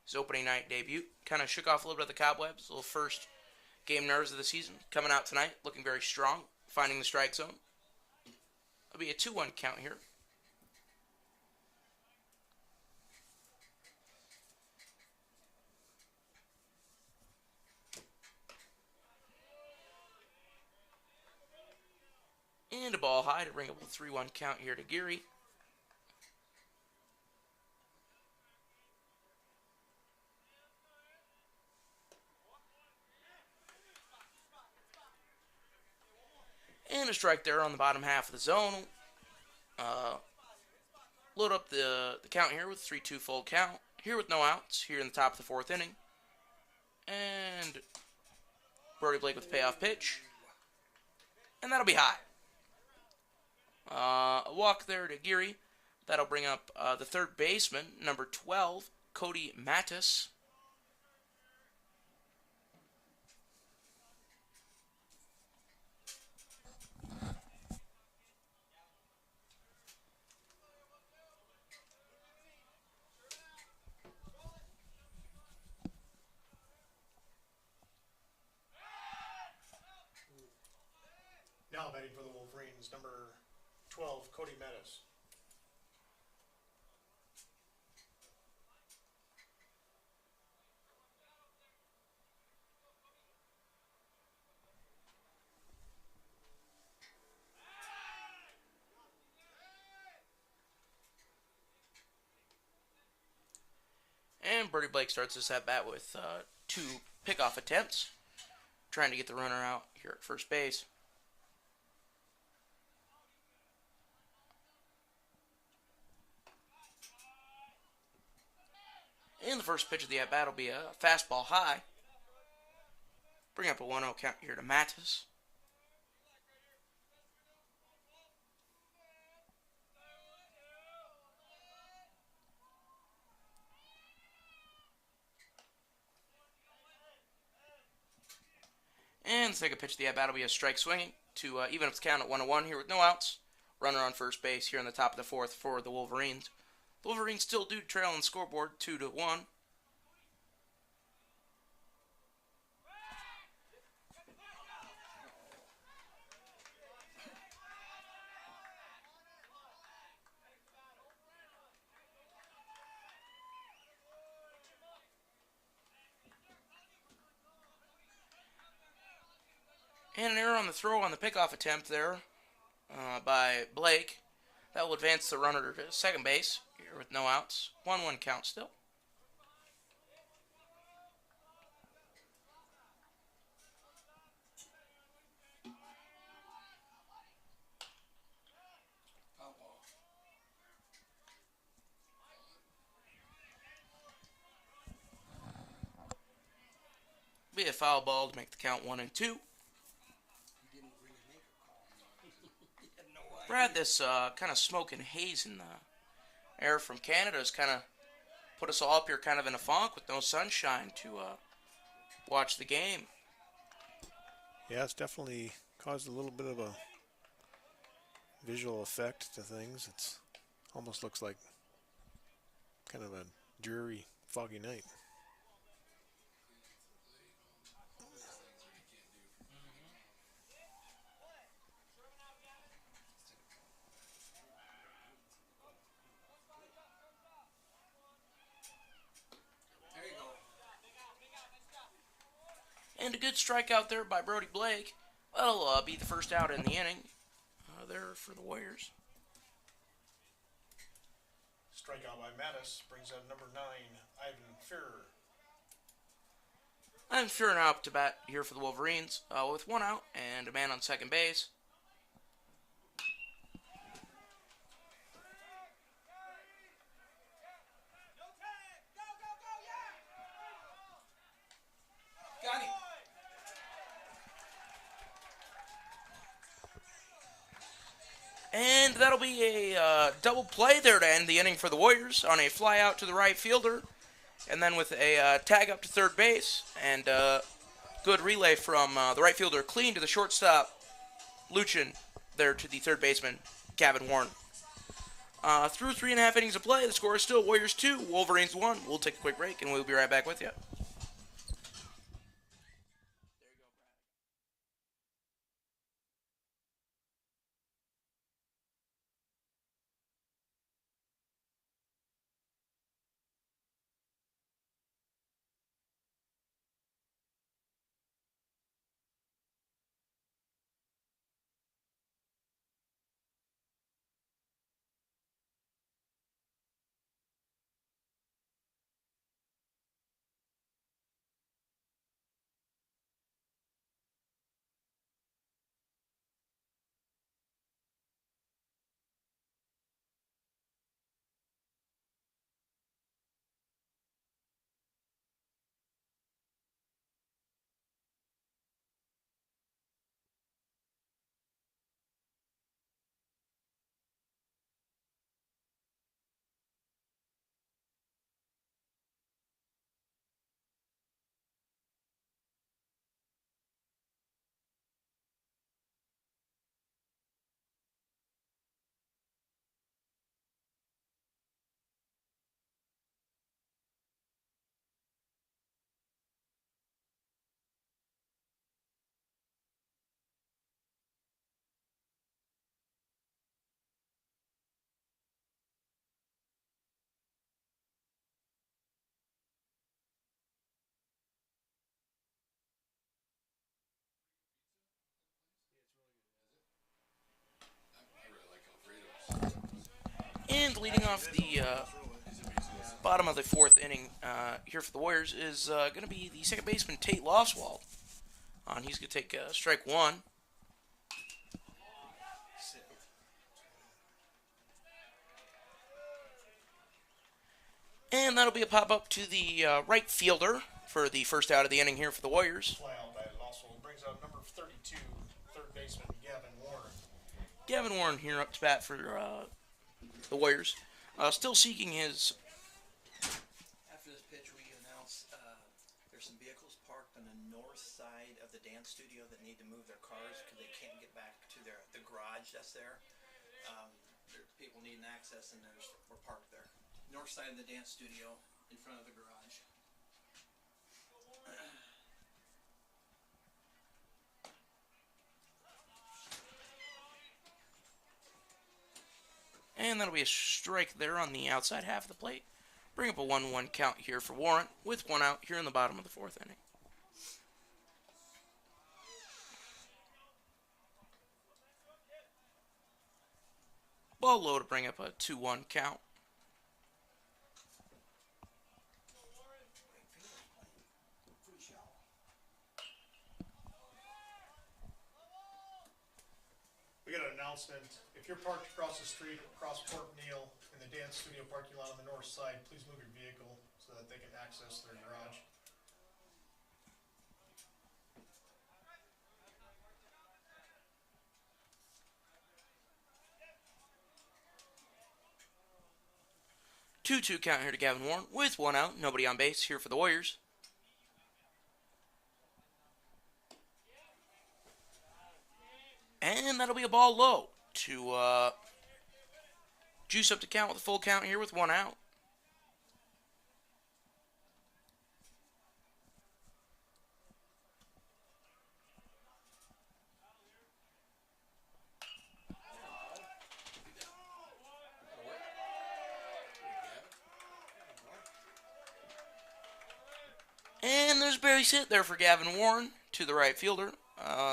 his opening night debut. Kind of shook off a little bit of the cobwebs, little first game nerves of the season. Coming out tonight, looking very strong, finding the strike zone. It'll be a 2-1 count here. And a ball high to bring up a 3-1 count here to Geary. And a strike there on the bottom half of the zone. Load up the count here with 3-2 full count. Here with no outs, here in the top of the fourth inning. And Brody Blake with a payoff pitch. And that'll be high. A walk there to Geary. That'll bring up the third baseman, number 12, Cody Mattis. Now batting for the Wolverines, number 12, Cody Mattis. And Brody Blake starts this at bat with 2 pickoff attempts, trying to get the runner out here at first base. And the first pitch of the at bat will be a fastball high. Bring up a 1-0 count here to Mattis. And the second pitch of the at bat will be a strike swinging to even up the count at 1-1 here with no outs. Runner on first base here in the top of the fourth for the Wolverines. The Wolverines still do trail on the scoreboard 2-1. And an error on the throw on the pickoff attempt there by Blake. That will advance the runner to second base here with no outs. 1-1 count still. Foul ball. Be a foul ball to make the count 1-2. He didn't really make a call. He had no idea. Brad, this kind of smoke and haze in the air from Canada has kind of put us all up here kind of in a funk with no sunshine to watch the game. Yeah, it's definitely caused a little bit of a visual effect to things. It's almost looks like kind of a dreary, foggy night. There you go. And a good strikeout there by Brody Blake. That'll be the first out in the inning there for the Warriors. Strikeout by Mattis brings up number 9, Ivan Führer. I'm Führer now up to bat here for the Wolverines with 1 out and a man on second base. Got him. And that'll be a double play there to end the inning for the Warriors on a fly out to the right fielder. And then with a tag up to third base and good relay from the right fielder, clean to the shortstop, Luchin, there to the third baseman, Gavin Warren. Through 3.5 innings of play, the score is still Warriors 2, Wolverines 1. We'll take a quick break and we'll be right back with you. I really like Alfredo's. And leading off the bottom of the fourth inning here for the Warriors is going to be the second baseman, Tate Lofswald. He's going to take strike one. And that'll be a pop-up to the right fielder for the first out of the inning here for the Warriors. Fly out by Loswell brings out number 32, third baseman Gavin Warren. Gavin Warren here up to bat for the Warriors. Still seeking his... After this pitch, we announce there's some vehicles parked on the north side of the dance studio that need to move their cars because they can't get back to the garage that's there. People needing access, and we're parked there. North side of the dance studio in front of the garage. And that'll be a strike there on the outside half of the plate. Bring up a 1-1 count here for Warren with one out here in the bottom of the fourth inning. Ball low to bring up a 2-1 count. We got an announcement. If you're parked across the street, across Port Neal in the dance studio parking lot on the north side, please move your vehicle so that they can access their garage. Two count here to Gavin Warren with one out, nobody on base here for the Warriors. And that'll be a ball low to juice up the count with a full count here with one out. And there's a base hit there for Gavin Warren to the right fielder.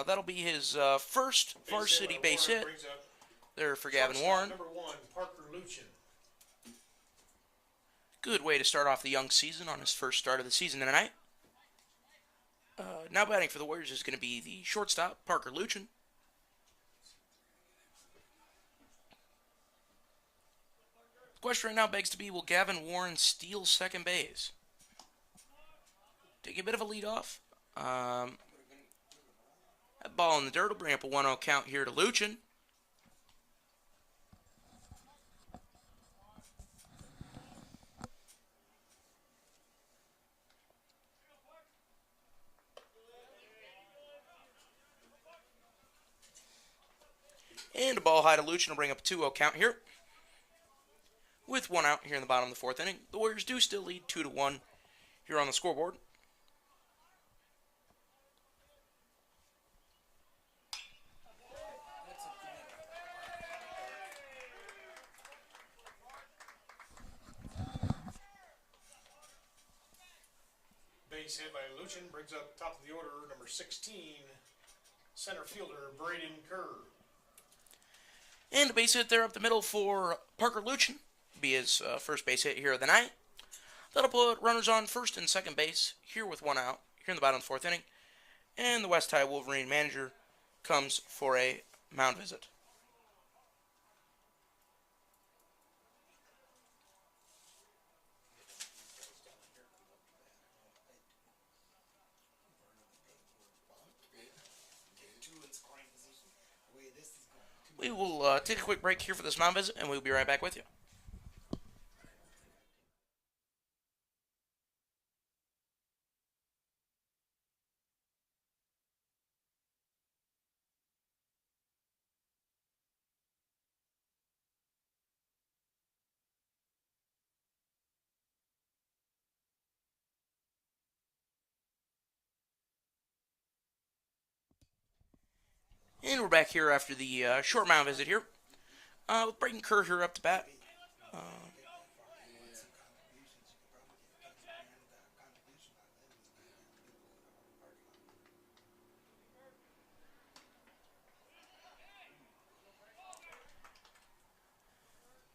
That'll be his first varsity base hit there for Gavin Warren. Number 1, Parker Luchin. Good way to start off the young season on his first start of the season tonight. Now batting for the Warriors is going to be the shortstop, Parker Luchin. The question right now begs to be, will Gavin Warren steal second base? Take a bit of a lead off. That ball in the dirt will bring up a 1-0 count here to Luchin. And a ball high to Luchin will bring up a 2-0 count here. With one out here in the bottom of the fourth inning, the Warriors do still lead 2-1 here on the scoreboard. Base hit by Luchin brings up top of the order, number 16, center fielder Braden Kerr. And a base hit there up the middle for Parker Luchin. Be his first base hit here of the night. That'll put runners on first and second base here with one out here in the bottom of the fourth inning. And the West High Wolverine manager comes for a mound visit. We will take a quick break here for this mound visit, and we'll be right back with you. And we're back here after the short mound visit here. With Braden Kerr here up to bat.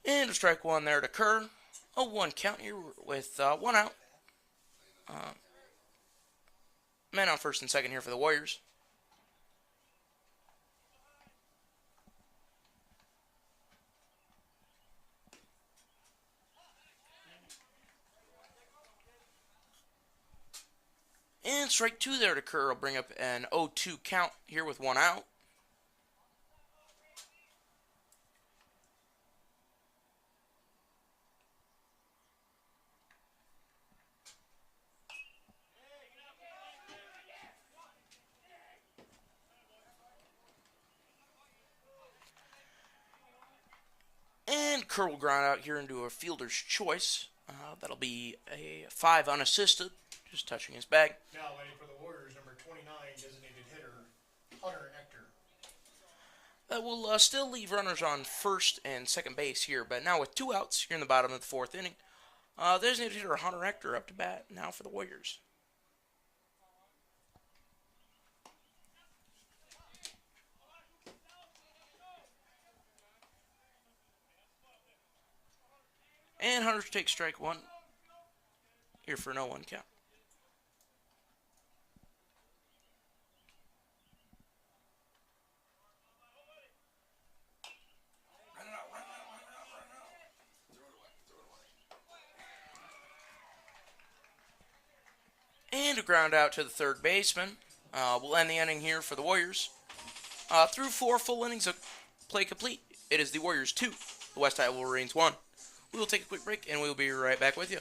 And a strike one there to Kerr. A 1 count here with one out. Men on first and second here for the Warriors. And strike two there to Kerr will bring up an 0-2 count here with one out. And Kerr will ground out here into a fielder's choice. That'll be a 5 unassisted, just touching his bag. Now waiting for the Warriors, number 29, designated hitter Hunter Ector. That will still leave runners on first and second base here, but now with two outs here in the bottom of the fourth inning, designated hitter Hunter Ector up to bat now for the Warriors. And Hunter takes strike one here for an 0-1 count. And a ground out to the third baseman. We'll end the inning here for the Warriors. Through 4 full innings of play complete, it is the Warriors 2, the West High Wolverines 1. We will take a quick break, and we'll be right back with you.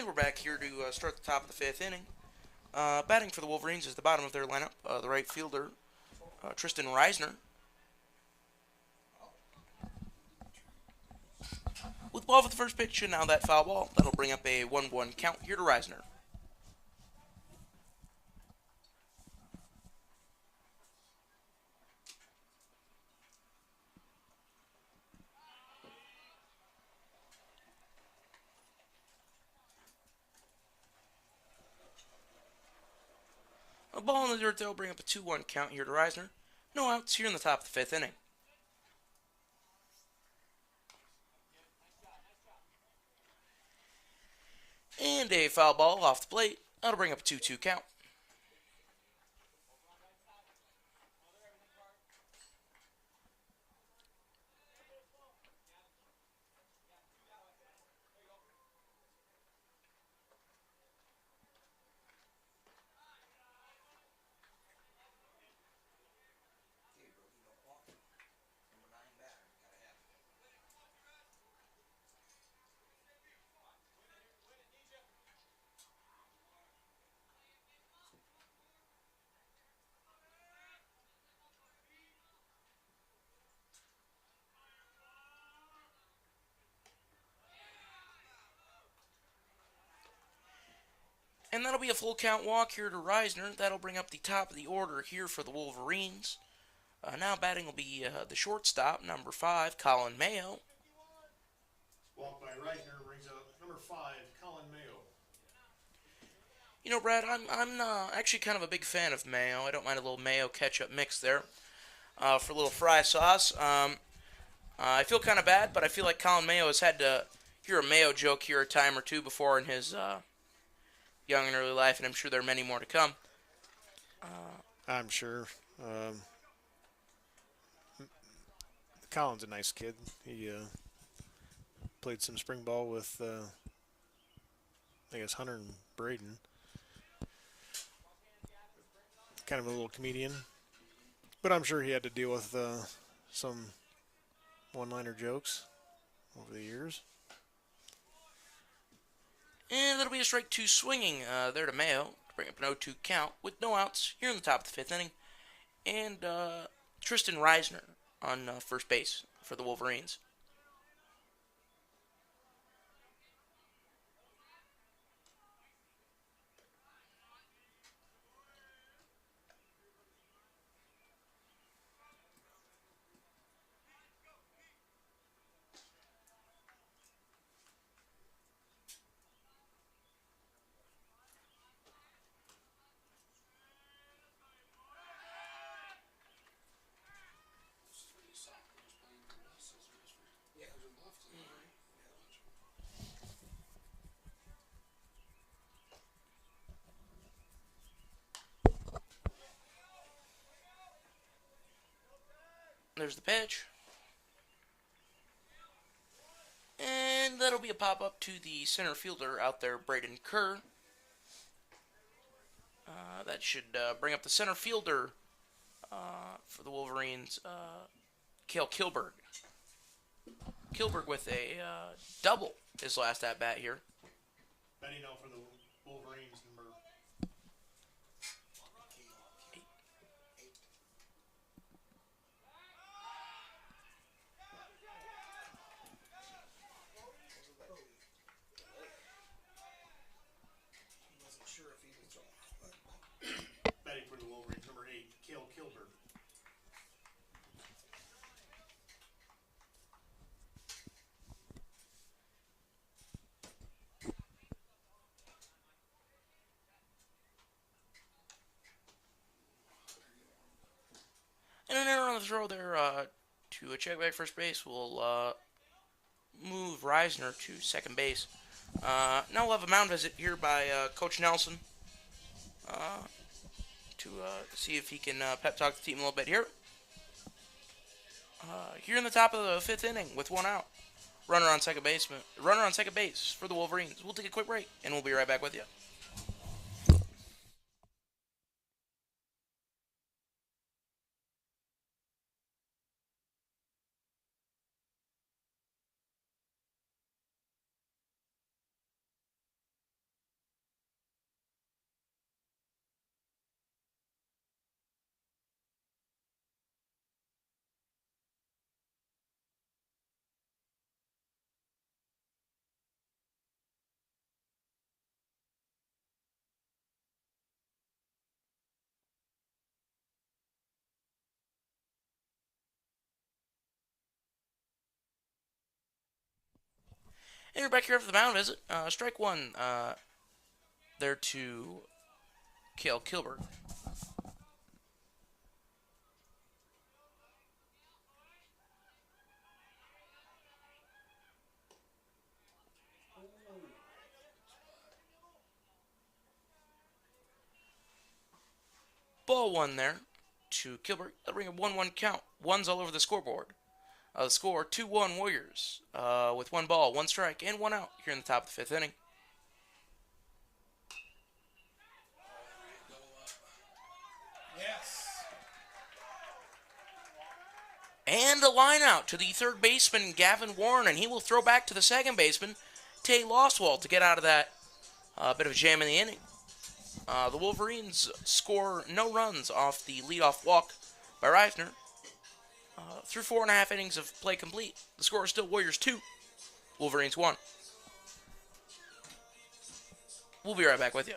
we're back here to start the top of the fifth inning. Batting for the Wolverines is the bottom of their lineup. The right fielder, Tristan Reisner. With ball for the first pitch, and now that foul ball. That'll bring up a 1-1 count here to Reisner. A ball in the dirt, that'll bring up a 2-1 count here to Reisner. No outs here in the top of the fifth inning. And a foul ball off the plate. That'll bring up a 2-2 count. And that'll be a full count walk here to Reisner. That'll bring up the top of the order here for the Wolverines. Now batting will be the shortstop, number 5, Colin Mayo. Walk by Reisner brings up number 5, Colin Mayo. You know, Brad, I'm actually kind of a big fan of mayo. I don't mind a little mayo ketchup mix there for a little fry sauce. I feel kind of bad, but I feel like Colin Mayo has had to hear a mayo joke here a time or two before in his young and early life, and I'm sure there are many more to come. I'm sure. Colin's a nice kid. He played some spring ball with, I guess, Hunter and Braden. Kind of a little comedian. But I'm sure he had to deal with some one-liner jokes over the years. And that'll be a strike 2 swinging there to Mayo to bring up an 0-2 count with no outs here in the top of the fifth inning. And Tristan Reisner on first base for the Wolverines. There's the pitch. And that'll be a pop-up to the center fielder out there, Braden Kerr. That should bring up the center fielder for the Wolverines, Cale Kilberg. Kilberg with a double his last at-bat here. Betting now for the Wolverines, number 8. He wasn't sure if he was betting for the Wolverines, number 8, Cale Kilberg. And an error on the throw there to a check back first base will move Reisner to second base. Now we'll have a mound visit here by Coach Nelson to see if he can pep talk the team a little bit here. Here in the top of the fifth inning with one out. Runner on second base for the Wolverines. We'll take a quick break and we'll be right back with you. And you're back here after the mound visit. Strike one there to Kale Kilberg. Ball one there to Kilberg. That'll bring a 1-1 count. One's all over the scoreboard. The score 2-1 Warriors with one ball, one strike, and one out here in the top of the fifth inning. Yes. And a line out to the third baseman, Gavin Warren, and he will throw back to the second baseman, Tay Lostwald, to get out of that bit of a jam in the inning. The Wolverines score no runs off the leadoff walk by Reisner. Through 4.5 innings of play complete, the score is still Warriors 2, Wolverines 1. We'll be right back with you.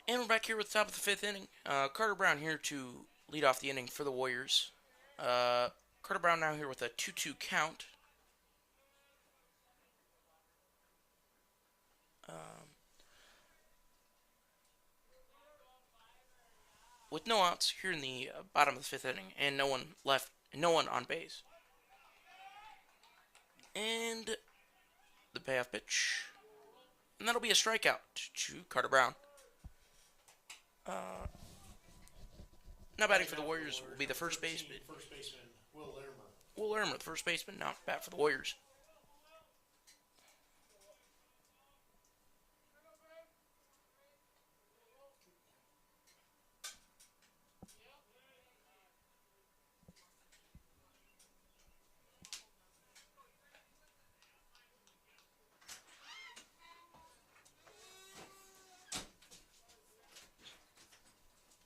And we're back here with the top of the fifth inning. Carter Brown here to lead off the inning for the Warriors. Carter Brown now here with a 2-2 count. With no outs here in the bottom of the fifth inning, and no one left, and no one on base. And the payoff pitch, and that'll be a strikeout to Carter Brown. Now batting for the Warriors will be the first baseman. First baseman Will Larimer. Will Larimer, the first baseman, now bat for the Warriors.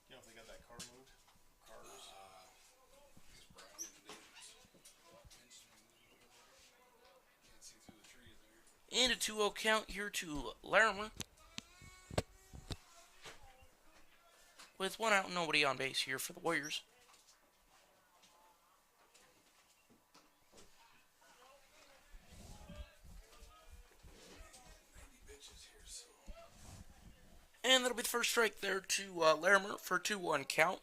You know if they got that car moved? Cars. It's brown. Can't see through the tree there. And a 2-0 count here to Larimer. With one out, nobody on base here for the Warriors. And that'll be the first strike there to Larimer for 2-1 count.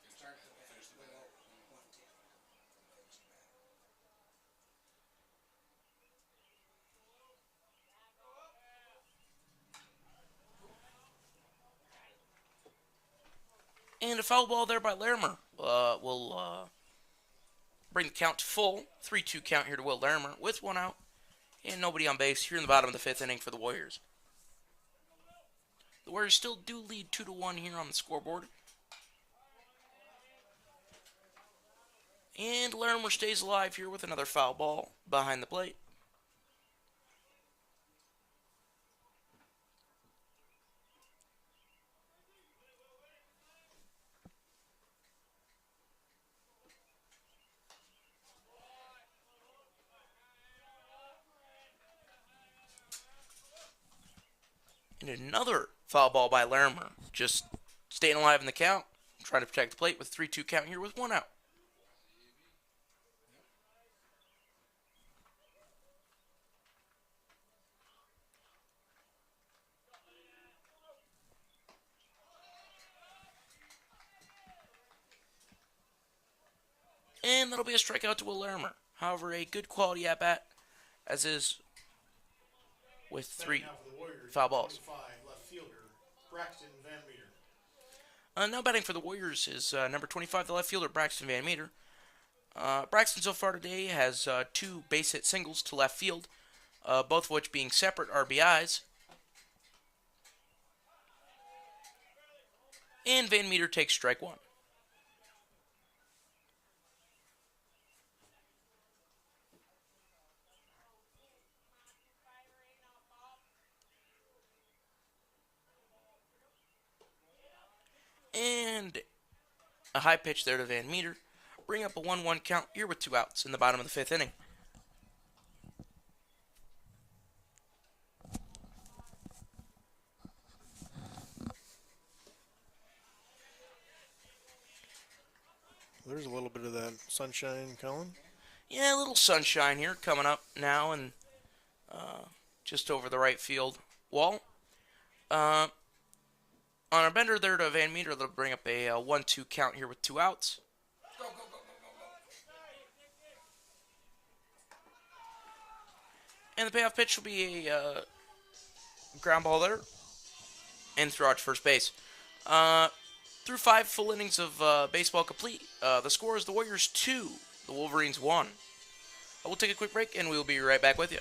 You're trying to finish the bat. And a foul ball there by Larimer will bring the count to full. 3-2 count here to Will Larimer with one out and nobody on base here in the bottom of the fifth inning for the Warriors. The Warriors still do lead 2-1 here on the scoreboard. And Larimer stays alive here with another foul ball behind the plate. And another foul ball by Larimer. Just staying alive in the count. Trying to protect the plate with 3-2 count here with one out. And that'll be a strikeout to Will Larimer. However, a good quality at bat, as is with three foul balls. Left fielder Braxton Van Meter. Now batting for the Warriors is number 25, the left fielder Braxton Van Meter. Braxton so far today has two base hit singles to left field, both of which being separate RBIs. And Van Meter takes strike one. And a high pitch there to Van Meter. Bring up a 1-1 count here with two outs in the bottom of the fifth inning. There's a little bit of that sunshine, Colin. Yeah, a little sunshine here coming up now and just over the right field wall. On a bender there to Van Meter, they'll bring up a 1-2 count here with two outs. Go, go, go, go, go, go. And the payoff pitch will be a ground ball there and throw out to first base. Through 5 full innings of baseball complete, the score is the Warriors 2, the Wolverines 1. We'll take a quick break and we'll be right back with you.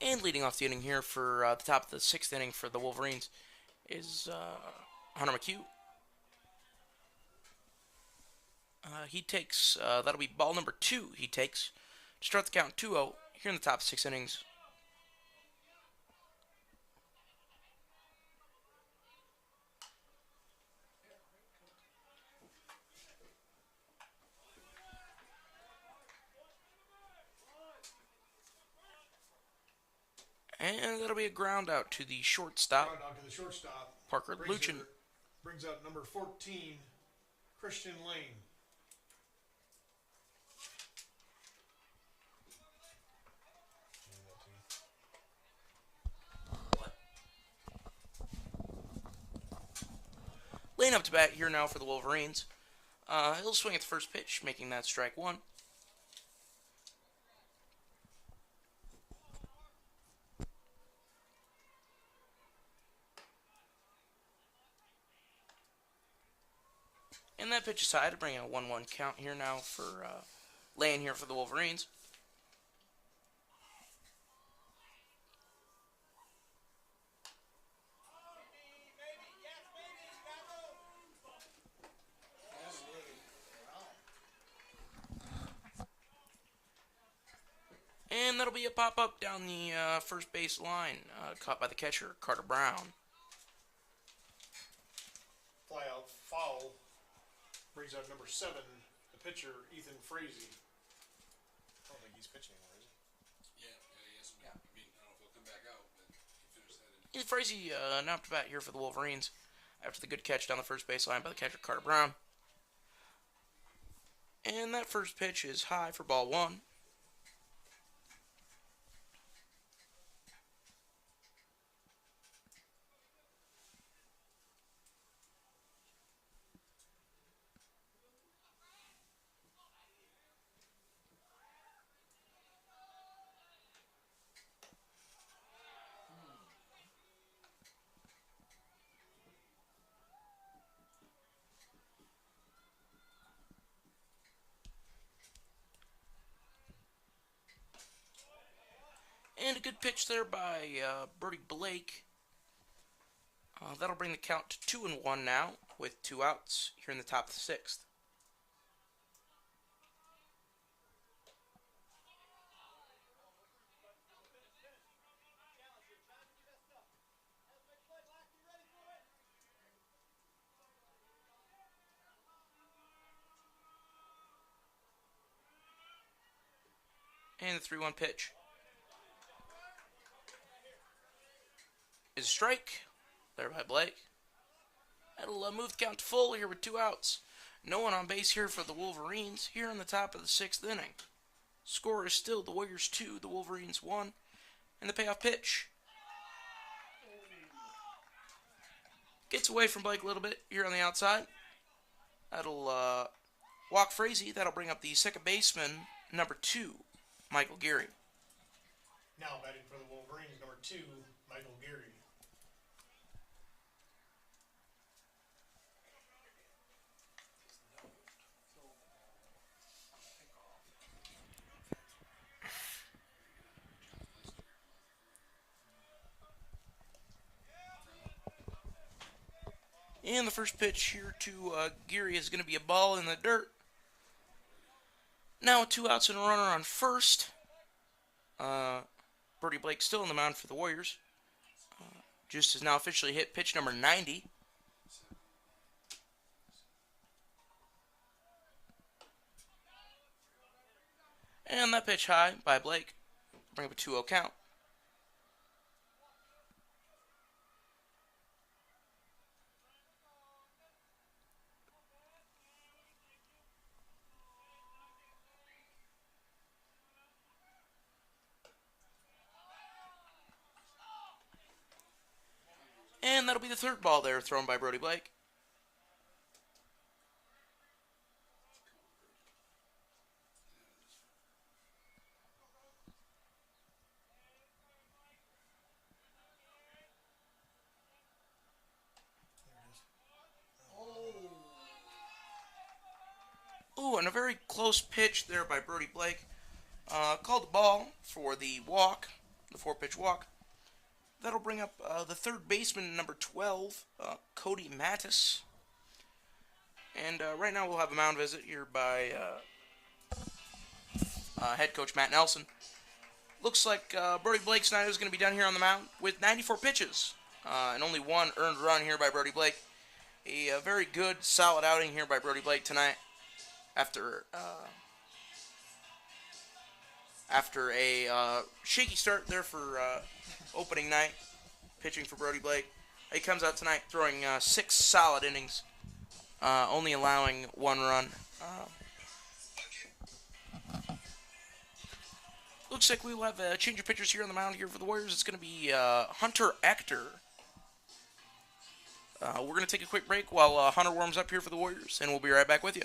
And leading off the inning here for the top of the sixth inning for the Wolverines is Hunter McHugh. He takes, that'll be ball number 2 he takes to start the count 2-0 here in the top 6 innings. And that'll be a ground out to the shortstop, Ground out to the shortstop. Parker Luchin. Brings out number 14, Christian Lane. Lane up to bat here now for the Wolverines. He'll swing at the first pitch, making that strike 1. And that pitch is high to bring a 1-1 count here now for Lane here for the Wolverines. And that'll be a pop-up down the first base line, caught by the catcher, Carter Brown. Fly out foul. Brings out number 7, the pitcher, Ethan Frazee. I don't think he's pitching anymore, is he? Yeah, he has. I mean, I don't know if he'll come back out, but he finished that in. And Frazee now up to bat here for the Wolverines after the good catch down the first base line by the catcher, Carter Brown. And that first pitch is high for ball 1. And a good pitch there by Brody Blake. That'll bring the count to 2-1 now with 2 outs here in the top of the 6th. And the 3-1 pitch is a strike there by Blake. That'll move the count to full here with 2 outs. No one on base here for the Wolverines here in the top of the 6th inning. Score is still the Warriors 2, the Wolverines 1. And the payoff pitch gets away from Blake a little bit here on the outside. That'll walk Frazee. That'll bring up the second baseman, number 2, Michael Geary. Now batting for the Wolverines, number 2, Michael Geary. And the first pitch here to Geary is going to be a ball in the dirt. Now 2 outs and a runner on first. Brody Blake still on the mound for the Warriors. Just has now officially hit pitch number 90. And that pitch high by Blake. Bring up a 2-0 count. And that'll be the third ball there thrown by Brody Blake. Ooh, and a very close pitch there by Brody Blake. Called the ball for the walk. the 4-pitch walk. That'll bring up the third baseman, number 12, Cody Mattis. And right now we'll have a mound visit here by head coach Matt Nelson. Looks like Brody Blake tonight is going to be done here on the mound with 94 pitches and only one earned run here by Brody Blake. A very good, solid outing here by Brody Blake tonight after a shaky start there for opening night, pitching for Brody Blake. He comes out tonight throwing 6 solid innings, only allowing 1 run. Looks like we will have a change of pitchers here on the mound here for the Warriors. It's going to be Hunter Ector. We're going to take a quick break while Hunter warms up here for the Warriors, and we'll be right back with you.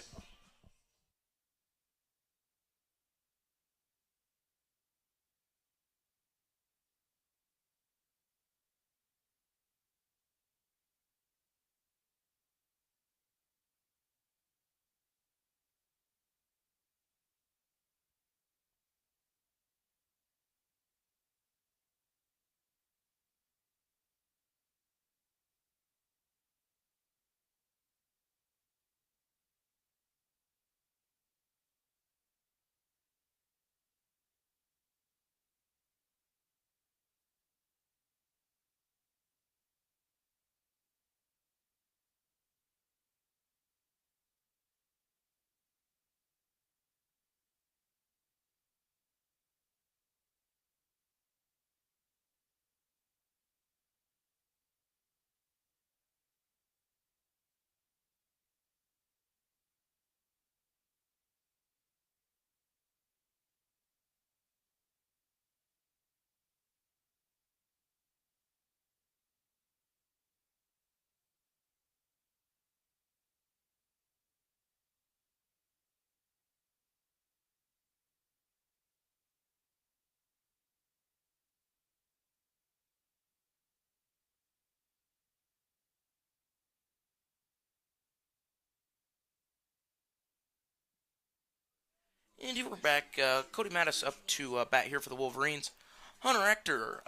And here we're back. Cody Mattis up to bat here for the Wolverines. Hunter Ector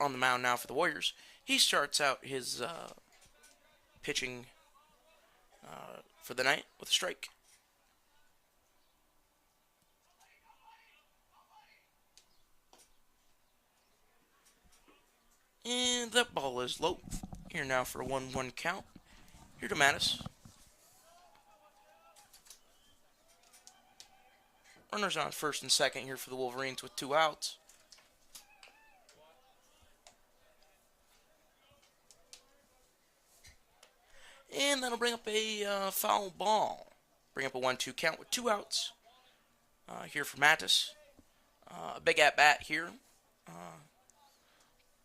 on the mound now for the Warriors. He starts out his pitching for the night with a strike. And that ball is low. Here now for a 1-1 count. Here to Mattis. Runners on first and second here for the Wolverines with 2 outs. And that'll bring up a foul ball. Bring up a 1-2 count with 2 outs. Here for Mattis. A big at bat here.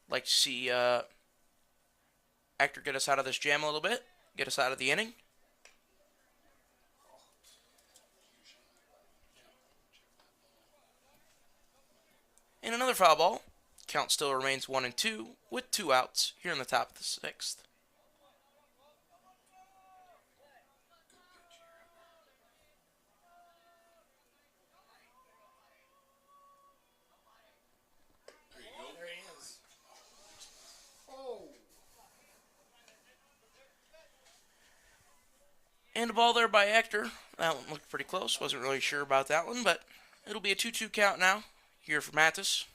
Like to see Ector get us out of this jam a little bit. Get us out of the inning. And another foul ball. Count still remains 1-2 with 2 outs here in the top of the 6th. There he is. Oh. And a ball there by Ector. That one looked pretty close. Wasn't really sure about that one, but it'll be a 2-2 count now here for Mattis.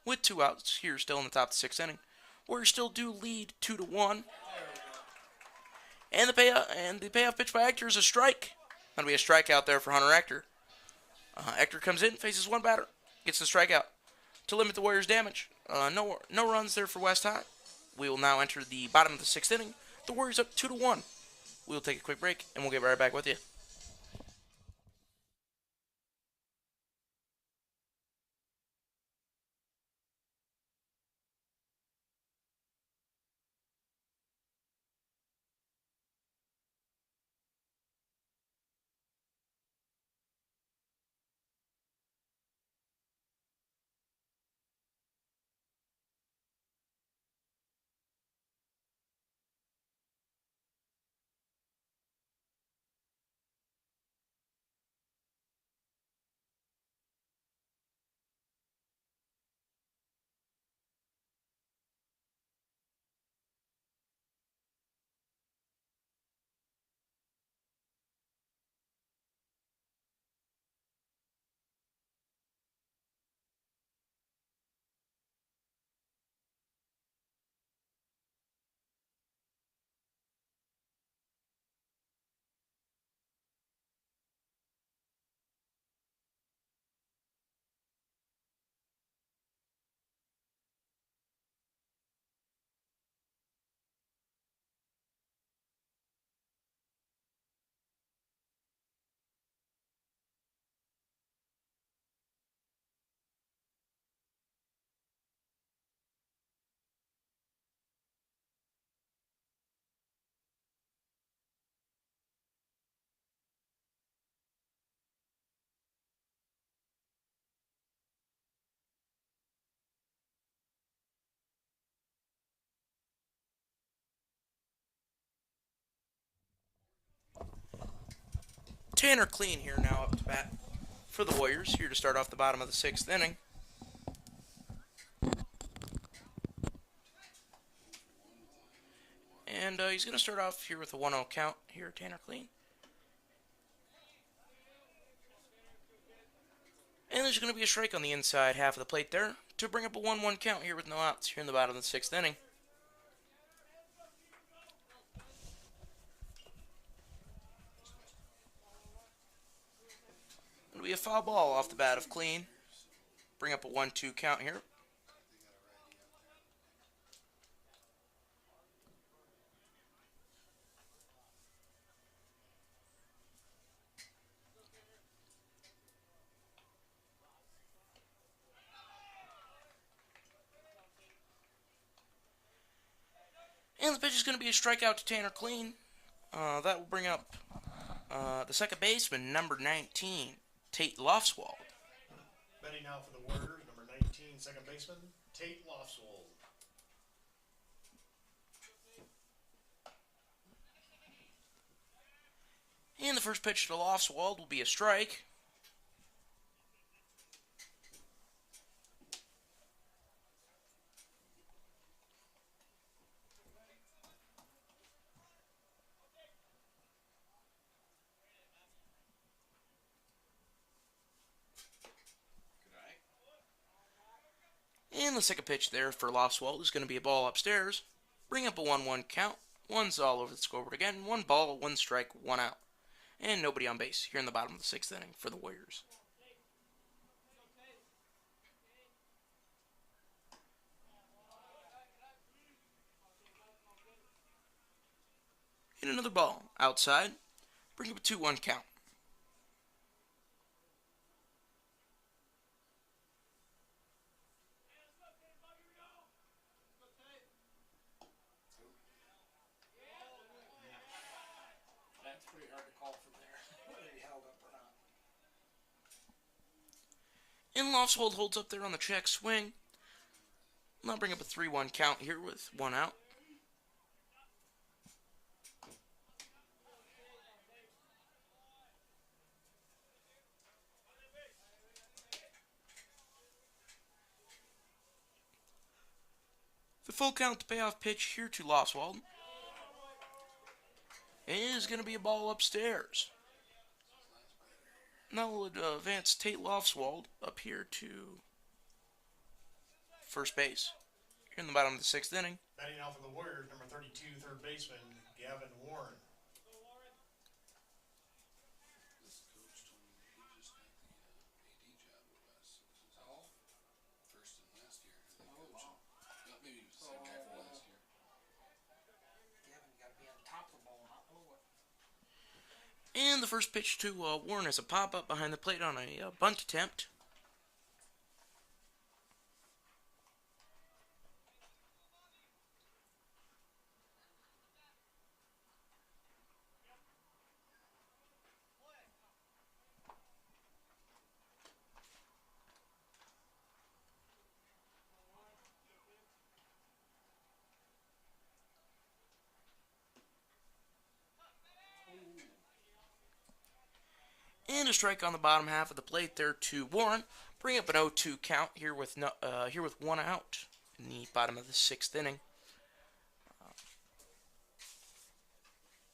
With 2 outs here still in the top of the 6th inning. Warriors still do lead 2-1. And the payoff pitch by Ector is a strike. That'll be a strikeout there for Hunter Ector. Ector comes in, faces one batter, gets the strikeout to limit the Warriors' damage. No runs there for West High. We will now enter the bottom of the 6th inning. The Warriors up 2-1. We'll take a quick break, and we'll get right back with you. Tanner Clean here now up to bat for the Warriors, here to start off the bottom of the 6th inning. And he's going to start off here with a 1-0 count here, Tanner Clean. And there's going to be a strike on the inside half of the plate there to bring up a 1-1 count here with no outs here in the bottom of the 6th inning. It'll be a foul ball off the bat of Clean. Bring up a 1-2 count here. And the pitch is going to be a strikeout to Tanner Clean. That will bring up the second baseman, number 19, Tate Lofswald. Betting now for the Warriors, number 19, second baseman, Tate Lofswold. And the first pitch to Lofswald will be a strike. And the second pitch there for Lofswald is going to be a ball upstairs. Bring up a 1-1 count. One's all over the scoreboard again. 1 ball, 1 strike, 1 out. And nobody on base here in the bottom of the 6th inning for the Warriors. Hit another ball outside. Bring up a 2-1 count. That's pretty hard to call from there, whether he held up or not. And Lofswald holds up there on the check swing. Now bring up a 3-1 count here with 1 out. The full count to payoff pitch here to Lofswald is going to be a ball upstairs. Now we'll advance Tate Lofswald up here to first base here in the bottom of the 6th inning. Batting out for the Warriors, number 32, third baseman, Gavin Warren. This coach told me he just got the AD job at West. This was first and last year. Well, maybe it was the same guy from last year. Gavin, you got to be on top of the ball, not below it. And the first pitch to Warren is a pop-up behind the plate on a bunt attempt. And a strike on the bottom half of the plate there to Warren. Bring up an 0-2 count here with 1 out in the bottom of the 6th inning.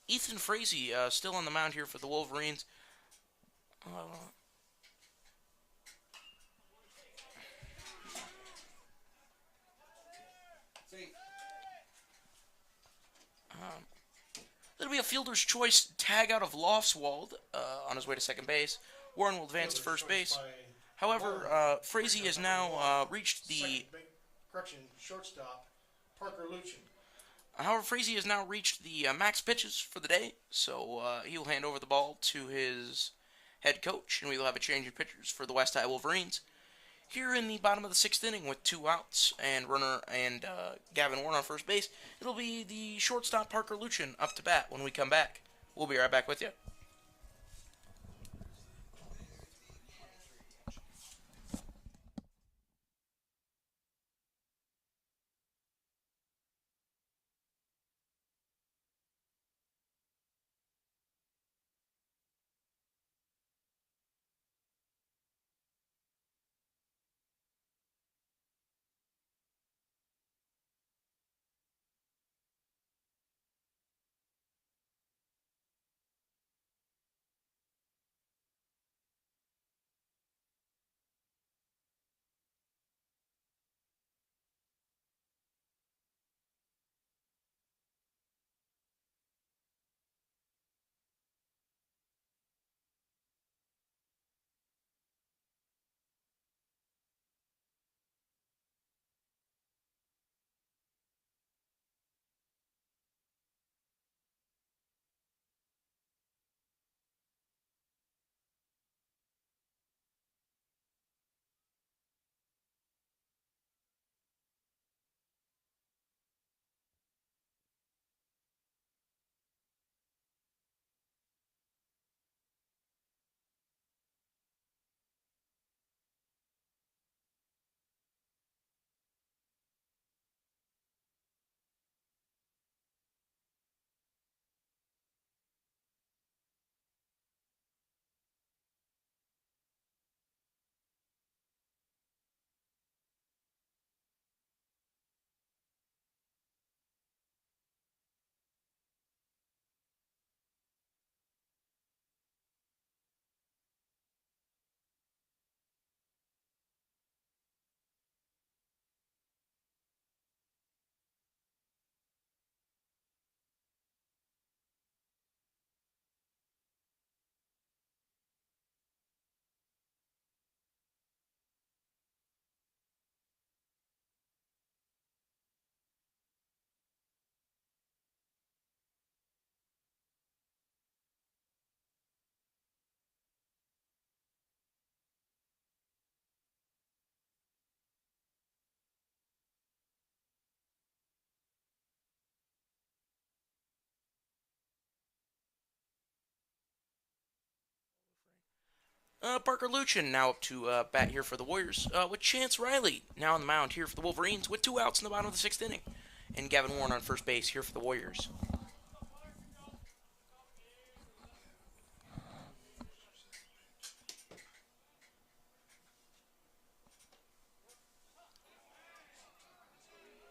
Ethan Frazee still on the mound here for the Wolverines. That'll be a fielder's choice tag out of Lofswald on his way to second base. Warren will advance to first base. However, Frazee has now reached the... Shortstop, Parker Luchin. However, Frazee has now reached the max pitches for the day, so he will hand over the ball to his head coach, and we will have a change in pitchers for the West High Wolverines. Here in the bottom of the 6th inning with 2 outs and Gavin Warren on first base, it'll be the shortstop Parker Luchin up to bat when we come back. We'll be right back with you. Parker Luchin now up to bat here for the Warriors, with Chance Riley now on the mound here for the Wolverines with 2 outs in the bottom of the 6th inning. And Gavin Warren on first base here for the Warriors.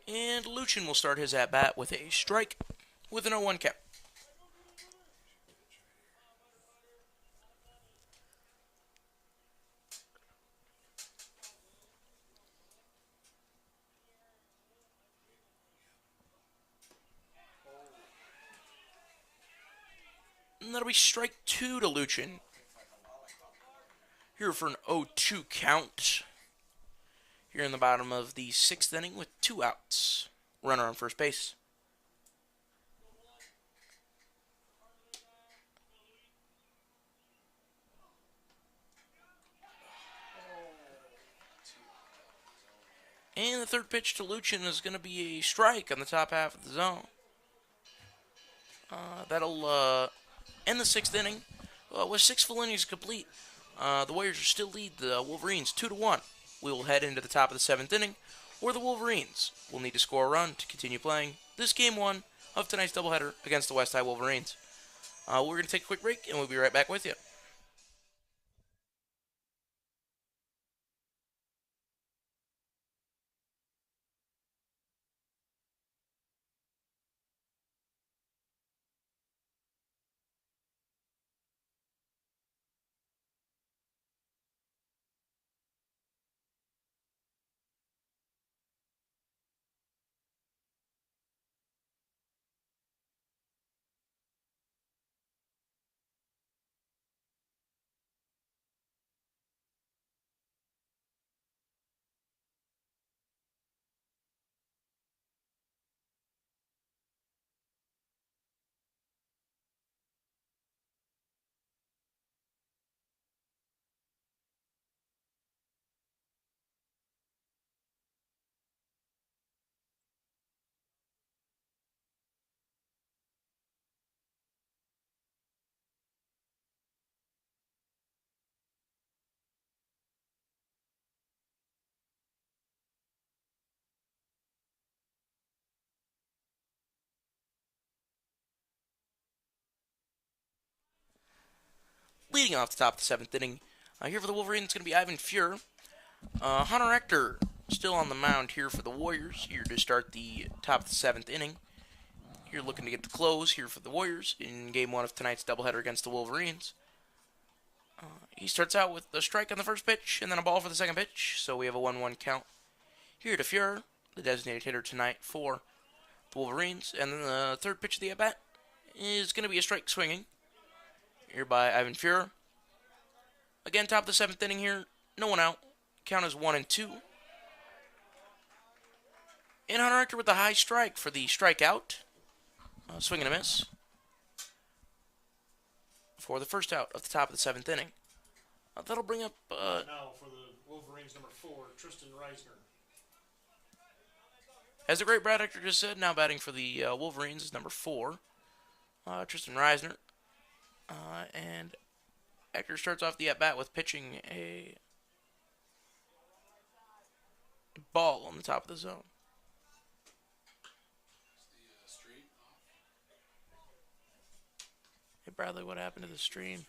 And Luchin will start his at-bat with a strike with an 0-1 count. And that'll be strike 2 to Luchin. Here for an 0-2 count. Here in the bottom of the 6th inning with 2 outs. Runner on first base. And the third pitch to Luchin is going to be a strike on the top half of the zone. That'll end the 6th inning. With 6 full innings complete, the Warriors are still lead the Wolverines 2-1. We will head into the top of the 7th inning, where the Wolverines will need to score a run to continue playing this game 1 of tonight's doubleheader against the West High Wolverines. We're going to take a quick break, and we'll be right back with you. Leading off the top of the 7th inning, here for the Wolverines is going to be Ivan Fuhr. Hunter Hector still on the mound here for the Warriors, here to start the top of the 7th inning. Here looking to get the close here for the Warriors in game 1 of tonight's doubleheader against the Wolverines. He starts out with a strike on the first pitch and then a ball for the second pitch, so we have a 1-1 count. Here to Fuhr, the designated hitter tonight for the Wolverines, and then the third pitch of the at-bat is going to be a strike swinging here by Ivan Fuhr. Again, top of the 7th inning here, no one out. Count is 1-2. And Hunter Hector with the high strike for the strikeout. Swing and a miss for the first out of the top of the 7th inning. That'll bring up... now for the Wolverines, number 4, Tristan Reisner. As the great Brad Hector just said, now batting for the Wolverines is number 4, Tristan Reisner. And Hector starts off the at-bat with pitching a ball on the top of the zone. Hey Bradley, what happened to the stream?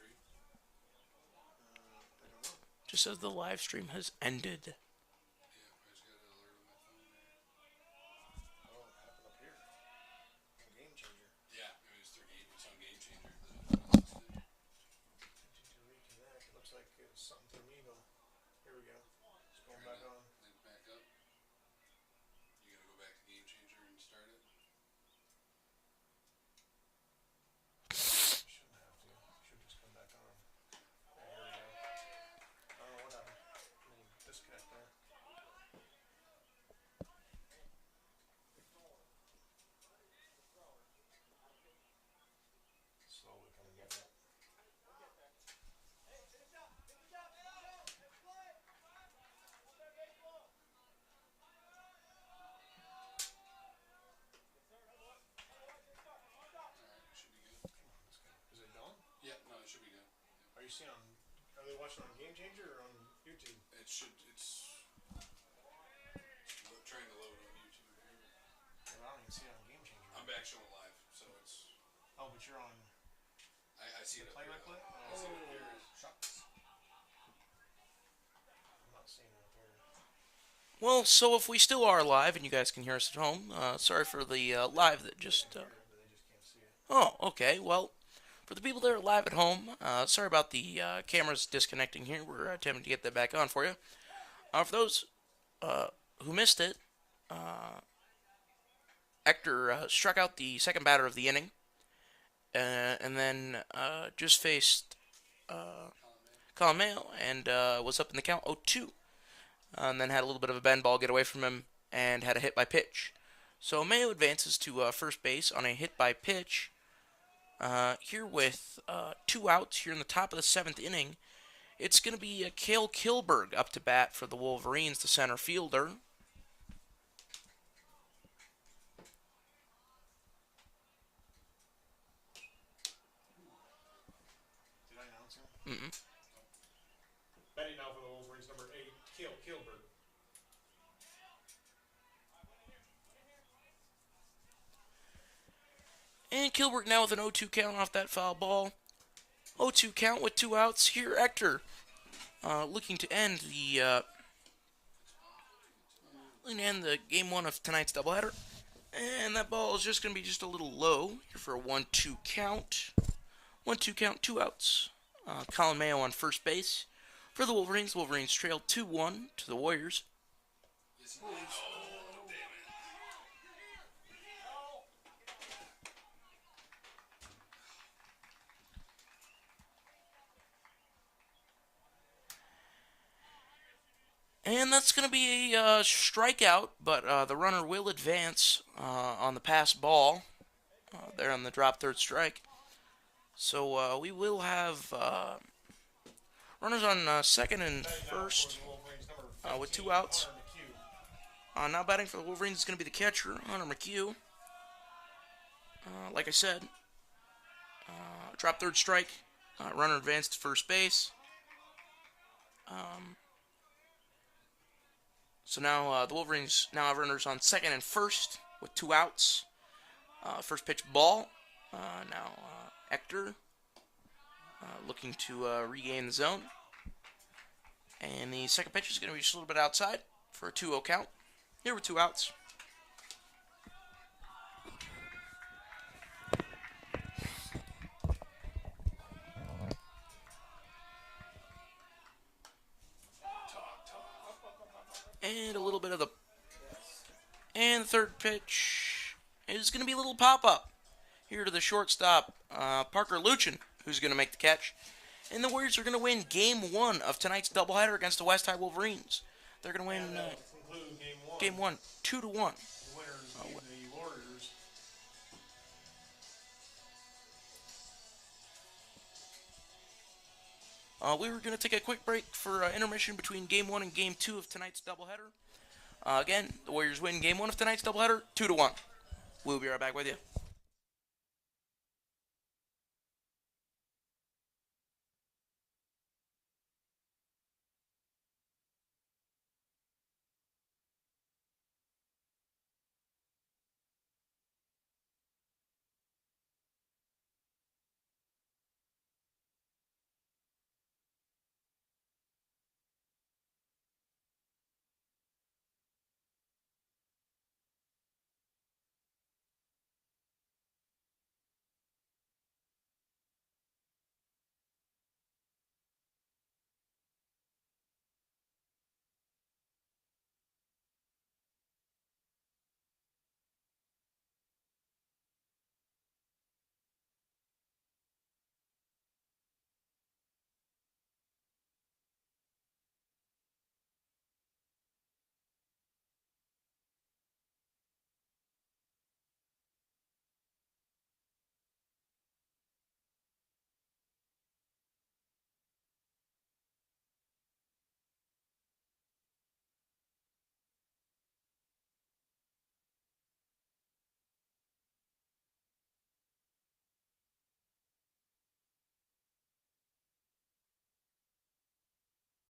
Just says the live stream has ended. watching on Game Changer or on YouTube? It should. It's trying to load on YouTube here. Yeah, I don't even see it on Game Changer. I'm back showing live, so it's. Oh, but you're on I see it up play by here. play? I see it up here. Shucks. I'm not seeing it up here. Well, so if we still are live and you guys can hear us at home, sorry for the live that just. But they just can't see it. Oh, okay. Well, for the people that are live at home, sorry about the cameras disconnecting here. We're attempting to get that back on for you. For those who missed it, Hector struck out the second batter of the inning, and then just faced Colin Mayo and was up in the count 0-2, and then had a little bit of a bend ball get away from him and had a hit by pitch. So Mayo advances to first base on a hit by pitch. Here with 2 outs here in the top of the 7th inning, it's going to be Cale Kilberg up to bat for the Wolverines, the center fielder. Did I announce him? Mm-mm. Batting now for the Wolverines, number 8, Cale Kilberg. And Kilberg now with an 0-2 count off that foul ball. 0-2 count with 2 outs. Here, Hector looking to end the game 1 of tonight's doubleheader. And that ball is just going to be just a little low here for a 1-2 count. 1-2 count, 2 outs. Colin Mayo on first base for the Wolverines. The Wolverines trail 2-1 to the Warriors. Yes, he did. Oh, damn it. And that's going to be a strikeout, but the runner will advance on the pass ball there on the drop third strike. So we will have runners on second and first with 2 outs. Now batting for the Wolverines is going to be the catcher, Hunter McHugh. Like I said, drop third strike, runner advanced to first base. So now the Wolverines now have runners on second and first with 2 outs. First pitch ball. Now Hector looking to regain the zone. And the second pitch is going to be just a little bit outside for a 2-0 count. Here with 2 outs. And a little bit of the... And the third pitch is going to be a little pop-up. Here to the shortstop, Parker Luchin, who's going to make the catch. And the Warriors are going to win Game 1 of tonight's doubleheader against the West High Wolverines. They're going to win Game 1, 2-1. The winners beat the Warriors. We were going to take a quick break for intermission between Game 1 and Game 2 of tonight's doubleheader. Again, the Warriors win Game 1 of tonight's doubleheader, 2-1. We'll be right back with you.